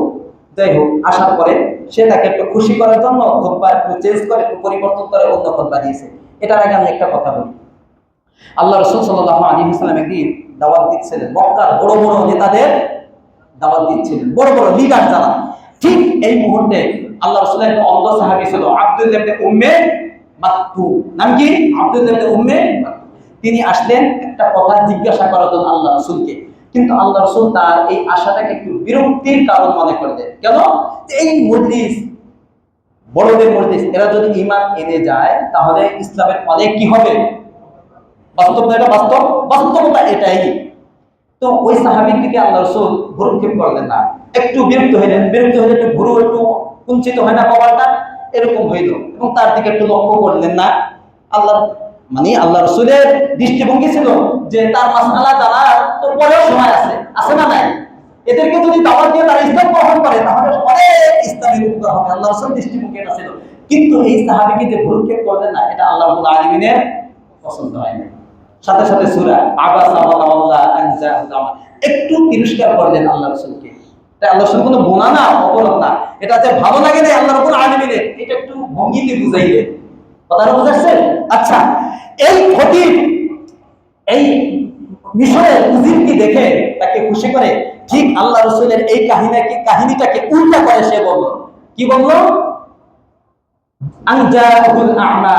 যাই হোক, আসার পরে সে তাকে একটু খুশি করার জন্য খুতবা একটু চেঞ্জ করে, একটু পরিবর্তন করে অন্য খুতবা দিয়েছে। এটার আগে আমি একটা কথা বলি। আল্লাহ রাসূল সাল্লাল্লাহু আলাইহি ওয়াসাল্লাম একদিন দাওয়াত দিচ্ছিলেন, মক্কার বড় বড় নেতাদের দাওয়াত দিচ্ছিলেন, বড় বড় লিডার যারা। ঠিক এই মুহূর্তে আল্লাহ রাসূলের এক অন্ধ সাহাবী ছিল, আব্দুল্লাহ ইবনে উম্মে মাকতুম। নাম কি? আব্দুল্লাহ ইবনে উম্মে মাকতুম। তিনি আসলেন একটা কথা জিজ্ঞাসা করার জন্য আল্লাহ রাসূলকে। কিন্তু আল্লাহ রাসূল তার এই আশাটাকে একটু বিরক্তির কারণ মনে করলেন। কেন? এই মজলিস, বড়দের মজলিস, এরা যদি ঈমান এনে যায় তাহলে ইসলামের অনেক কি হবে? বাস্তবতা, এটা বাস্তবতা এটাই। তো ওই সাহাবীর দিকে আল্লাহ রাসূল ভ্রুক্ষেপ করলেন না, একটু বিরক্ত হইলেন। বিরক্ত হলে একটু ভ্রু একটু কুঞ্চিত হয় না, কপালটা এরকম হইল, এবং তার দিকে একটু লক্ষ্য করলেন না। আল্লাহ রাসূলের দৃষ্টিভঙ্গি ছিল যে তার মাসআলা জানার তো পরেও সময় আছে না নাই? এদেরকে যদি দাওয়াত দিয়ে তারা ইসলাম গ্রহণ করে তাহলে অনেক ইসলামের উপকার হবে। আল্লাহ রাসূল দৃষ্টিভঙ্গি এটা ছিল। কিন্তু এই সাহাবীকে যে ভ্রুক্ষেপ করলেন না, এটা আল্লাহ রাব্বুল আলামিনের পছন্দ হয় না। সাথে সাথে সূরা আবাসা ওয়া তাওয়াল্লা আন জাআহু, একটু তিরস্কার করলেন আল্লাহ রাসূলকে। তাই আল্লাহ রাসূল কোনো গুনাহ না, অপরাধ না, এটা যে ভালো লাগে না আল্লাহ রাব্বুল আলামিনের, এটা একটু ভঙ্গিতে বুঝাইলেন। কথাটা বুঝাচ্ছেন? আচ্ছা, এই খতিব এই মিশরের উজিরকে দেখে তাকে খুশি করে ঠিক আল্লাহ রাসূলের এই কাহিনীটাকে উল্টা করে সে বলল। কি বলল? আনজাহুল আ'মা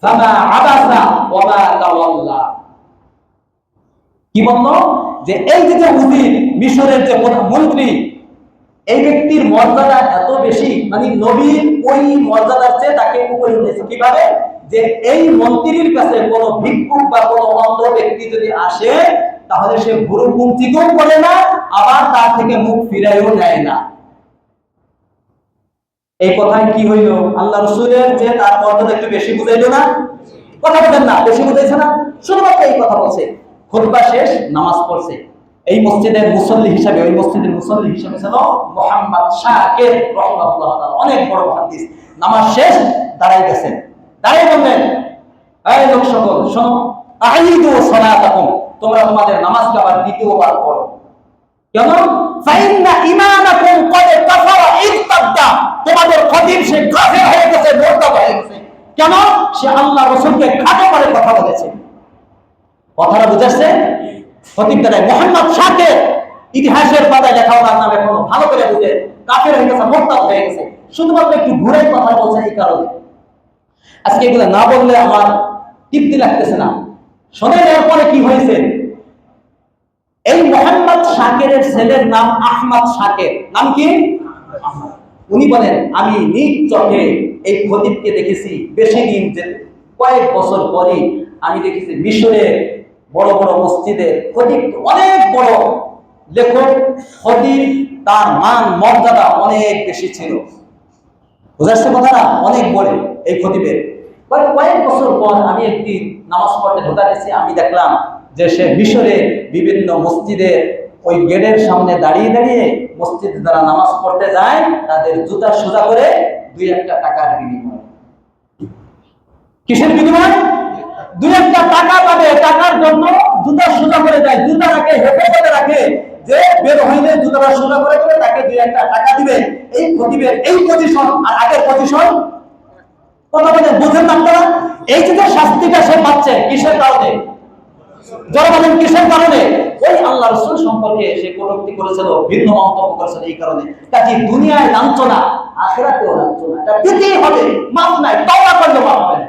ফামা আবাসা ওয়া মা তাওয়াল্লা। কি বলল? যে এই যে উজির, মিশরের যে প্রধানমন্ত্রী, এই ব্যক্তির মর্যাদা এত বেশি, মানে নবীর ওই মর্যাদার চেয়ে তাকে উপরে উঠেছে। কিভাবে? যে এই মন্ত্রীর কাছে কোন ভিক্ষুক বা কোন অন্ধ ব্যক্তি যদি আসে তাহলে সে ভুরু কুঞ্চিতও করে না, আবার তার থেকে মুখ ফিরাইও নেয় না। এই কথায় কি হইল? আল্লাহ রাসূলের যে তার মর্যাদা একটু বেশি বুঝাইলো না? কথা বলেন না, বেশি বুঝাইছে না? শুধুমাত্র এই কথা বলছে। খুতবা শেষ, নামাজ পড়ছে। এই মসজিদের মুসল্লি হিসাবে, ওই মসজিদের মুসল্লি হিসাবে ছিল মোহাম্মদ শাকির রাহিমাহুল্লাহ তাআলা, অনেক বড় মুহাদ্দিস। নামাজ শেষ দাঁড়াই গেছেন, দাঁড়িয়ে বললেন, এই লোক সকল শোনো, আইদু সালাতাকুম, তোমরা তোমাদের নামাজকে আবার দ্বিতীয়বার পড়ো। কেন? ফাইন্না ইমামাকুম ক্বাদ কাফারা ইরতাদা, তোমাদের খতিব সে কাফের হয়ে গেছে, মুরতাদ হয়ে গেছে। কেন? সে আল্লাহ রাসূলকে খাটো করে কথা বলেছে। কথাটা বুঝাচ্ছে? খতিব দ্বারা মোহাম্মদ শাকির ইতিহাসের পাতায় লেখা ওনার নাম এখনো ভালো করে বুঝে, কাফের হয়ে গেছে, মুরতাদ হয়ে গেছে, শুধুমাত্র একটু ঘুরে কথা বলছে এই কারণে। আজকে এগুলো না বললে আমার তৃপ্তি লাগতেছে না। শোনেন এরপরে কি হয়েছে। এই মোহাম্মদ শাকিরের ছেলের নাম আহমদ শাকির। নাম কি? উনি বলেন, আমি নিজ চোখে এই খতিবকে দেখেছি বেশি দিন, যে কয়েক বছর পরে আমি দেখেছি মিশরে বড় বড় মসজিদের খতিব, অনেক বড় লেখক খতিব, তার মান মর্যাদা অনেক বেশি ছিল। বুঝাচ্ছে কথাটা? অনেক বড় এই খতিবের। কয়েক বছর পর আমি একটি নামাজ পড়তে ঢোকা দিয়েছি, আমি দেখলাম যে সে মিশরে বিভিন্ন মসজিদের ওই গেটের সামনে দাঁড়িয়ে দাঁড়িয়ে মসজিদে যারা নামাজ পড়তে যায় তাদের জুতা সোজা করে 2-1 টাকার বিনিময়। কিসের বিনিময়? 2-1 টাকা পাবে, টাকার জন্য জুতা সোজা করে দেয়, জুতা রাখে, হেফাজতে রাখে, যে বের হইলে জুতাটা সোজা করে দেবে, তাকে 2-1 টাকা দিবে। এই খতিবের এই পজিশন আর আগের পজিশন, কথা বলে বুঝেন না আপনারা? এই যে শাস্তিটা সে পাচ্ছে কিসের কারণে? যারা বলেন কিসের কারণে? ওই আল্লাহ রাসূল সম্পর্কে সে কটূক্তি করেছিল, ভিন্ন মন্তব্য করেছিল, এই কারণে। কাজে দুনিয়ায় লাঞ্ছনা, আখিরাতেও লাঞ্ছনা, এটা দিতেই হবে, মাফ নাই, তওবা করলে মাফ হবে না,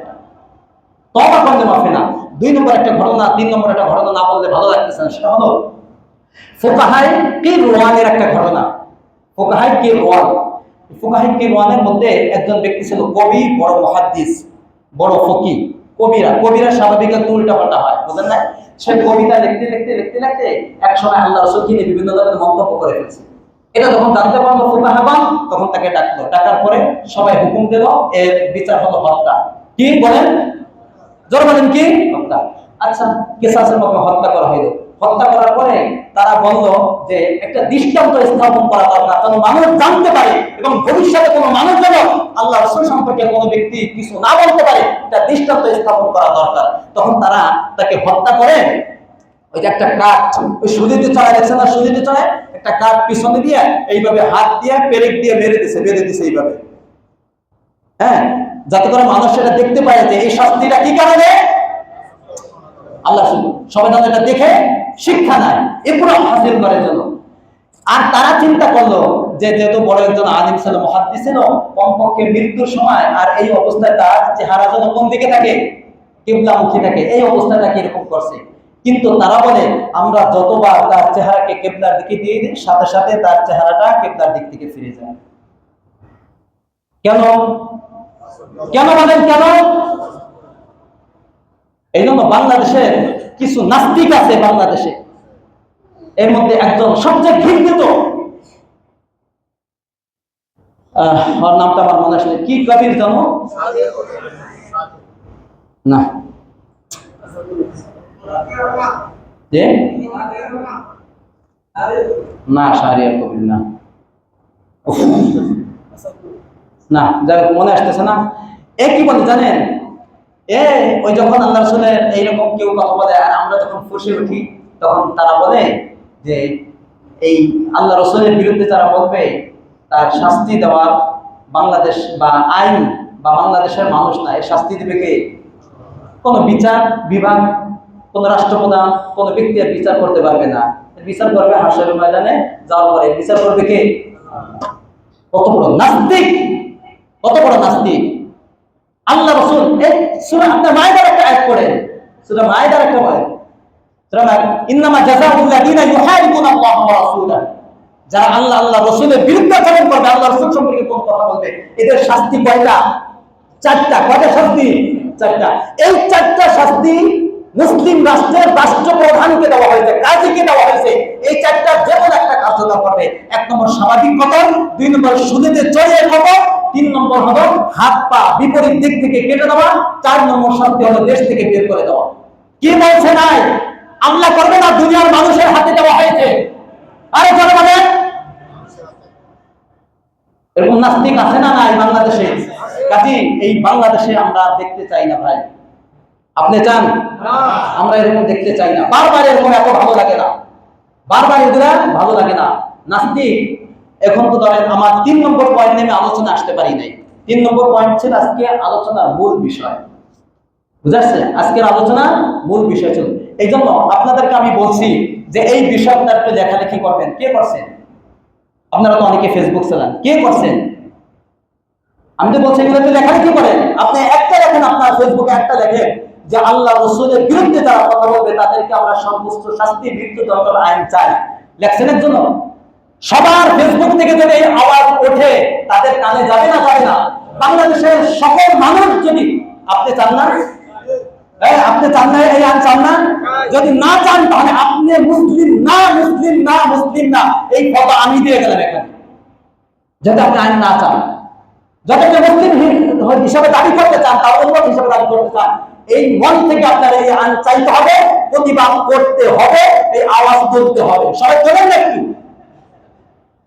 তওবা করলে মাফ হবে না। 2 নম্বর একটা ঘটনা, 3 নম্বর একটা ঘটনা না বললে ভালো লাগতেছে না, সেটা হলো ফুকাহায়ে কিরওয়ানের একটা ঘটনা। ফুকাহায়ে কিরওয়ান, ফুকাহায়ে কিরওয়ানের মধ্যে একজন ব্যক্তি ছিল কবি, বড় মুহাদ্দিস, বড় ফকিহ। কবিরা স্বাভাবিক একটু উল্টাপাল্টা হয়, বুঝেন না? সে কবিতা লিখতে লিখতে লিখতে লিখতে এক সময় আল্লাহ রাসূলকে নিয়ে বিভিন্ন ধরনের মন্তব্য করে ফেলছে। এটা যখন জানতে পারলো ফুকাহাগণ, তখন তাকে ডাকলো। ডাকার পরে সবাই হুকুম দিল, এর বিচার হলো হত্যা। কি বলেন? জোর বলেন কি? হত্যা। আচ্ছা, কিসাসের মাধ্যমে হত্যা করা হলো। হত্যা করার পরে তারা বলল যে একটা দৃষ্টান্ত স্থাপন করা দরকার, যেন মানুষ জানতে পারে এবং ভবিষ্যতে কোনো মানুষ যেন আল্লাহ রাসূল সম্পর্কে কোনো ব্যক্তি কিছু না বলতে পারে, একটা দৃষ্টান্ত স্থাপন করা দরকার। তখন তারা তাকে হত্যা করে ওই যে একটা কাঠ, ওই সুদিতে চড়াই দেখছে না, সুদিতে চড়ায় একটা কাঠ পিছনে দিয়ে এইভাবে হাত দিয়ে পেরেক দিয়ে মেরে দিছে এইভাবে, হ্যাঁ, যাতে করে মানুষ সেটা দেখতে পায় যে এই শাস্তিটা কি কারণে আল্লাহ সবাই তাদের এটা দেখে শিক্ষা নেয়, ইবরাত হাসিল করার জন্য। আর তারা চিন্তা করলো যে যেহেতু বড় একজন আলিম ছিল, মুহাদ্দিস ছিল, কমপক্ষে মৃত্যুর সময় আর এই অবস্থায় তার চেহারা যেন কোন দিকে থাকে, কিবলামুখী থাকে, এই অবস্থাটা কিরকম করছে। কিন্তু তারা বলে আমরা যতবার তার চেহারাকে কিবলার দিকে দিয়ে দিই, সাথে সাথে তার চেহারাটা কিবলার দিক থেকে ফিরে যায়। কেন? কেন বলেন কেন? এই জন্য বাংলাদেশের কিছু নাস্তিক আছে, বাংলাদেশে এর মধ্যে একজন সবচেয়ে ঘৃণিত, ওর নামটা আমার মনে আসলে কি, কবির জানো না, যে না শাহরিয়ার কবির না, না যাই মনে আসতেছে না। এ কি বলে জানেন? ওই যখন আল্লাহ রাসূলের এইরকম কেউ কথা বলে আর আমরা যখন ফুঁসে উঠি, তখন তারা বলে যে এই আল্লাহ রাসূলের বিরুদ্ধে যারা বলবে তার শাস্তি দেওয়া বাংলাদেশ বা আইন বা বাংলাদেশের মানুষ না, এই শাস্তি দিবে কে? কোন বিচার বিভাগ, কোন রাষ্ট্রপ্রধান, কোন ব্যক্তি আর বিচার করতে পারবে না। বিচার করবে হাসরের ময়দানে যাওয়ার পরে, বিচার করবে কে? কত বড় নাস্তিক, কত বড় নাস্তিক! আল্লাহ রাসূল এই সূরা আপনার মায়েদার একটা আয়াত পড়েন, সূরা মায়েদার একটা আয়াত, সূরা ইন্নামা জাযাউল লাযিনা ইউহারিবুনা আল্লাহ ওয়া রাসূলাহু, যারা আল্লাহ রাসূলের বিরুদ্ধে আচরণ করবে, আল্লাহ রাসূল সম্পর্কে কোন কথা বলবে, এদের শাস্তি কয়টা? 4টা। কয়টা শাস্তি? 4টা। এই 4টা শাস্তি মুসলিম রাষ্ট্রের রাষ্ট্রপ্রধানকে দেওয়া হয়েছে, কাজীকে দেওয়া হয়েছে। এই 4টা যেমন একটা কার্যকর করবে। 1 নম্বর স্বাভাবিক কতল, 2 নম্বর সুদীতে চড়িয়ে কতল, 3 নম্বর হলো হাত পা বিপরীত দিক থেকে কেটে দেওয়া, 4 নম্বর শাস্তি হলো দেশ থেকে বের করে দেওয়া। কি বলছে নাই? আল্লাহ করবে না, দুনিয়ার মানুষের হাতে দেওয়া হয়েছে। আরে যারা বলেন এরকম নাস্তিক আছে না নাই বাংলাদেশে? কাজী এই বাংলাদেশে আমরা দেখতে চাই না ভাই। আপনি চান? আমরা এরকম দেখতে চাই না। বারবার এরকম এত ভালো লাগে না, বারবার এগুলা ভালো লাগে না। নাস্তিক এখন তো ধরেন আমার 3 নম্বর পয়েন্ট নিয়ে আলোচনা আসতে পারি নাই। 3 নম্বর পয়েন্ট ছিল আজকে আলোচনার মূল বিষয়, বুঝাচ্ছে আজকের আলোচনার মূল বিষয় ছিল। এই জন্য আপনাদেরকে আমি বলছি যে এই বিষয়টা একটু লেখালেখি করবেন। কে করছেন? আপনারা তো অনেকে ফেসবুক চালান, কে করছেন? আমি তো বলছি এগুলো একটু লেখালেখি করেন। আপনি একটা লেখেন, আপনার ফেসবুকে একটা লেখেন যে আল্লাহ রাসূলের বিরুদ্ধে যারা কথা বলবে তাদেরকে আমরা সর্বোচ্চ শাস্তি, মৃত্যুদণ্ড আইন চাই। লেখছেন এর জন্য? সবার ফেসবুক থেকে যদি এই আওয়াজ ওঠে তাদের কানে যাবে না? যাবে না? বাংলাদেশের সকল মানুষ যদি, আপনি চান না? আপনি চান না এই আইন? চান না? যদি না চান তাহলে আপনি মুসলিম না, মুসলিম না, মুসলিম না এই কথা আমি দিয়ে গেলাম এখানে, যদি আপনি আইন না চান। যদি আপনি মুসলিম হিসাবে দাবি করতে চান, তার উন্মত হিসাবে দাবি করতে চান, এই মন থেকে আপনার এই আইন চাইতে হবে, প্রতিবাদ করতে হবে, এই আওয়াজ তুলতে হবে। সবাই চলেন না একটু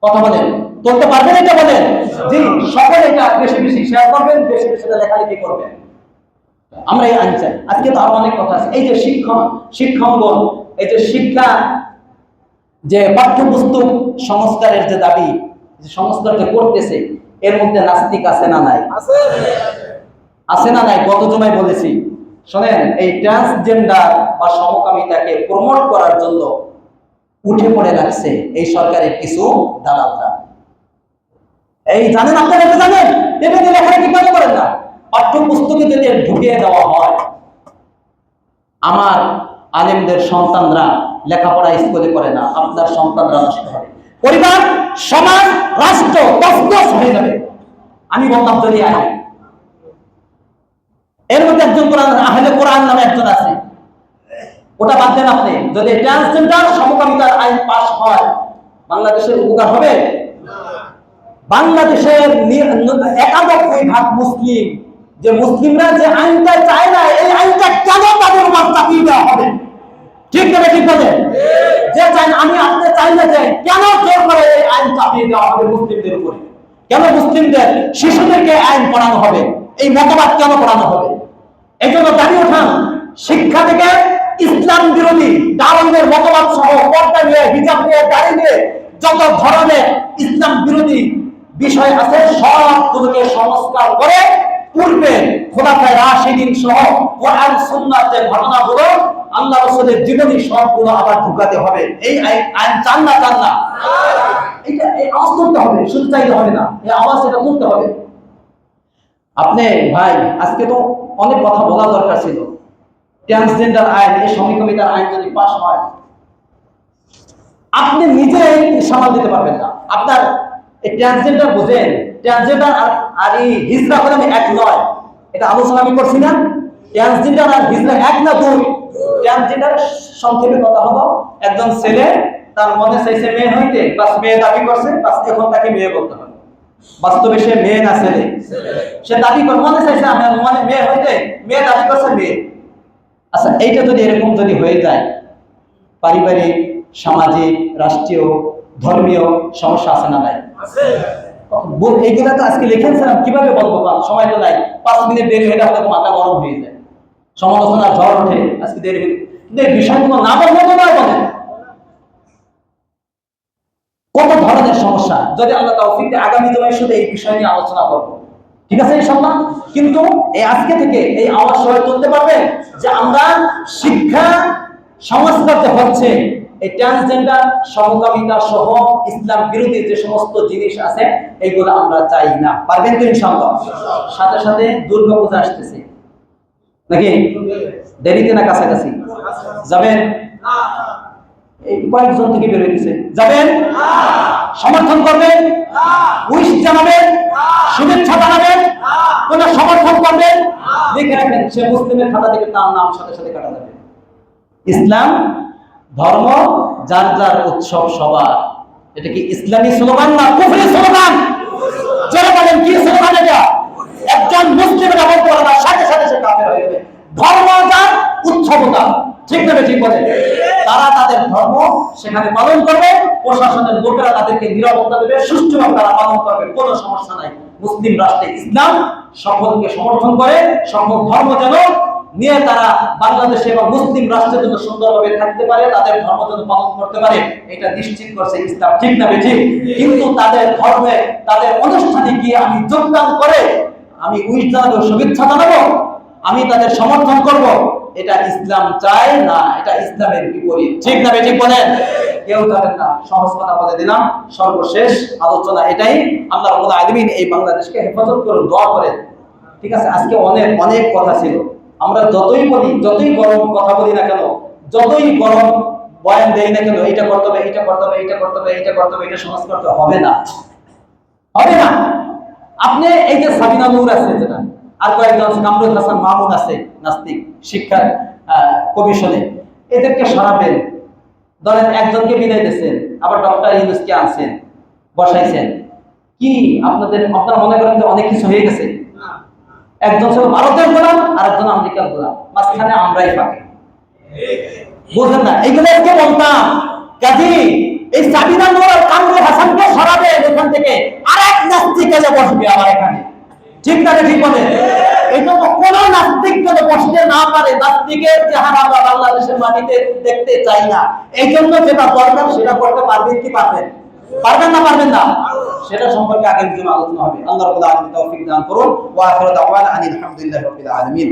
কথা বলেন, তুলতে পারবেন? এটা বলেন জি। সকলে এটা বেশি বেশি শেয়ার করবেন, বেশি বেশি লেখালেখি করবেন। আমরা এই আইন চাই। আজকে তো আরো অনেক কথা আছে। এই যে শিক্ষাঙ্গন, এই যে শিক্ষা, যে পাঠ্যপুস্তক সংস্কারের যে দাবি, যে সংস্কার যে করতেছে, এর মধ্যে নাস্তিক আছে না নাই? আছে না নাই? গত জুমায় বলেছি, শোনেন, এই ট্রান্সজেন্ডার বা সমকামিতাকে প্রমোট করার জন্য উঠে পড়ে লাগছে এই সরকারের কিছু দালালরা। এই জানেন, আপনারা এটা জানেন? এভাবে লেখালেখি কেন করেন না? পাঠ্যপুস্তকে যদি ঢুকিয়ে দেওয়া হয়, আমার আলেমদের সন্তানরা লেখাপড়া স্কুলে করে না, আপনার সন্তানরা নষ্ট হবে, পরিবার, সমাজ, রাষ্ট্র তছনছ হয়ে যাবে। আমি বললাম যদি আইন, এর মধ্যে একজন কোরআন আহলে কোরআন নামে একজন আছে, ওটা বাদ দেন আপনি। যদি ট্রান্সজেন্ডার সমকামিতার আইন পাস হয়, বাংলাদেশের উপকার হবে? বাংলাদেশের 91% মুসলিম, যে মুসলিমরা যে আইনটা চায় না, এই আইনটা কেন তাদের উপর চাপিয়ে দেওয়া হবে? ঠিক না? ঠিক বলে যে চাই না, আমি আপনি চাই না, যে কেন জোর করে এই আইন চাপিয়ে দেওয়া হবে মুসলিমদের উপরে? কেন মুসলিমদের শিশুদেরকে আইন পড়ানো হবে? এই মতবাদ কেন পড়ানো হবে? এই জন্য দাঁড়িয়ে ওঠান, শিক্ষা থেকে ইসলাম বিরোধী দালালদের মতবাদ সহ পর্দা নিয়ে, হিজাব নিয়ে, দাড়ি নিয়ে যত ধরনের ইসলাম বিরোধী বিষয় আছে সবগুলোকে সংস্কার করে পূর্বে খোলাফায়ে রাশিদিন সহ কোরআন সুন্নাহর যে ঘটনাগুলো, আল্লাহ রাসূলের জীবনী, সবগুলো আবার ঢুকাতে হবে। এই আইন চান না? চান না? এটা এই আওয়াজ তুলতে হবে, শুধু চাইতে হবে না, এই আওয়াজ এটা তুলতে হবে। আপনি ভাই, আজকে তো অনেক কথা বলা দরকার ছিল। ট্রান্সজেন্ডার আইন, এই সমকামিতার আইন যদি পাস হয়, আপনি নিজেই সামাল দিতে পারবেন না। আপনার এই ট্রান্সজেন্ডার বুঝেন, ট্রান্সজেন্ডার আর এই হিজড়া হলো এক নয়, এটা আলোচনা আমি করছি না? ট্রান্সজেন্ডার আর হিজড়া এক না দুই। ট্রান্সজেন্ডার সংক্ষেপে কথা হলো, একজন ছেলে তার মনে চাইছে মেয়ে হইতে, বাস মেয়ে দাবি করছে, বাস এখন তাকে মেয়ে বলতে হবে। বাস্তবে সে মেয়ে না ছেলে, সে দাবি করে মনে চাইছে মনে মেয়ে হইতে, মেয়ে দাবি করছে মেয়ে। আচ্ছা, এইটা যদি এরকম যদি হয়ে যায়, পারিবারিক, সামাজিক, রাষ্ট্রীয়, ধর্মীয় সমস্যা আছে না নাই? এইগুলা তো আজকে লিখেছিলাম, কিভাবে বলবো? সময় তো নাই, 5 মিনিট দেরি হয়ে গেলে মাথা গরম হয়ে যায়, সমালোচনা ঝড় ওঠে, আজকে দেরি হয়ে। কিন্তু এই বিষয়গুলো না বললে তো নয়, বলেন কত ধরনের সমস্যা। যদি আল্লাহ তৌফিক দেয়, আগামী দিনে শুধু এই বিষয় নিয়ে আলোচনা করব, ঠিক আছে ইনশাআল্লাহ? কিন্তু এই আজকে থেকে এই আওয়াজ সবাই তুলতে পারবেন যে আমরা শিক্ষা সংস্কার যে হচ্ছে, এই ট্রান্সজেন্ডার, সমকামিতা সহ ইসলাম বিরোধী যে সমস্ত জিনিস আছে, এইগুলো আমরা চাই না। পারবেন তো ইনশাআল্লাহ? সাথে সাথে দুর্গাপূজা আসতেছে, নাকি দেরিতে না কাছাকাছি? যাবেন? এই কয়েকজন থেকে বের হয়ে গেছে, যাবেন? সমর্থন করবেন? উইশ জানাবেন? শুভেচ্ছা জানাবেন? কোন সমর্থন করবেন? লিখে রাখবেন, সে মুসলিমের খাতা থেকে তার নাম সাথে সাথে কাটা যাবে। ইসলাম ধর্ম যার যার উৎসব সবার। এটা কি ইসলামী স্লোগান না কুফরি স্লোগান? যারা বলেন কি স্লোগান এটা? একজন মুসলিম আমল করে না, সাথে সাথে সে কাফের হয়ে যাবে। ধর্ম যার, উৎসব তার। ঠিক না ঠিক বলে? তারা তাদের ধর্ম সেখানে পালন করবে, প্রশাসনের লোকেরা তাদেরকে নিরাপত্তা দেবে, সুষ্ঠুভাবে তারা পালন করবে, কোনো সমস্যা নাই। মুসলিম রাষ্ট্রে ইসলাম সকলকে সমর্থন করে, সকল ধর্ম যেন নিয়ে তারা বাংলাদেশে এবং মুসলিম রাষ্ট্রের জন্য সুন্দরভাবে থাকতে পারে, তাদের ধর্ম যেন পালন করতে পারে, এটা নিশ্চিত করছে ইসলাম। ঠিক না ঠিক? কিন্তু তাদের ধর্মে তাদের অনুষ্ঠানে গিয়ে আমি যোগদান করে আমি উইশ জানাবো, শুভেচ্ছা জানাবো, আমি তাদের সমর্থন করব, এটা ইসলাম চায় না, এটা ইসলামের বিপরীত। ঠিক না ঠিক বলেন? কেউ যাবেন না। সহজ কথা বলে দিলাম, সর্বশেষ আলোচনা এটাই। আল্লাহ রাব্বুল আলামিন এই বাংলাদেশকে হেফাজত করুন, দোয়া করেন। ঠিক আছে, আজকে অনেক অনেক কথা ছিল। আমরা যতই বলি, যতই গরম কথা বলি না কেন, যতই গরম বয়ান দেই না কেন, এটা করতে হবে, এটা করতে হবে, এটা করতে হবে, এটা করতে হবে, এটা সমাজ করতে হবে না, হবে না। আপনি এই যে সাবিনা নূর আছে, যেটা আর কয়েকজন কামরুল হাসান মামুন আছে নাস্তিক শিক্ষা কমিশনে, এদেরকে সরাবেন। ধরেন একজনকে বিদায় দিয়েছেন, আবার ডক্টর ইউনূসকে আনছেন, বসাইছেন। কি আপনারা মনে করেন যে অনেক কিছু হয়ে গেছে? একজন ছিল ভারতের গোলাম, আর একজন আমেরিকার গোলাম, মাঝখানে আমরাই পাই। বুঝলেন না? এইগুলোকে বলতাম কাজী এই সাবিনা নূর আর কামরুল হাসানকে সরাবেন এখান থেকে, আরেক নাস্তিক এসে বসবে আমার এখানে। ঠিক না ঠিক বলে? এই জন্য কোন নাস্তিক যেন বসতে না পারে, নাস্তিকের চেহারা আমরা বাংলাদেশের মাটিতে দেখতে চাই না। এই জন্য যেটা দরকার সেটা করতে পারবেন কি পারবেন? পারবেন না পারবেন না? সেটা সম্পর্কে আগের দিন আলোচনা হবে। আল্লাহ রাব্বুল আলামিন তৌফিক দান করুন। ওয়া আখিরু দাওয়ানা আনিল হামদুলিল্লাহি রাব্বিল আলামিন।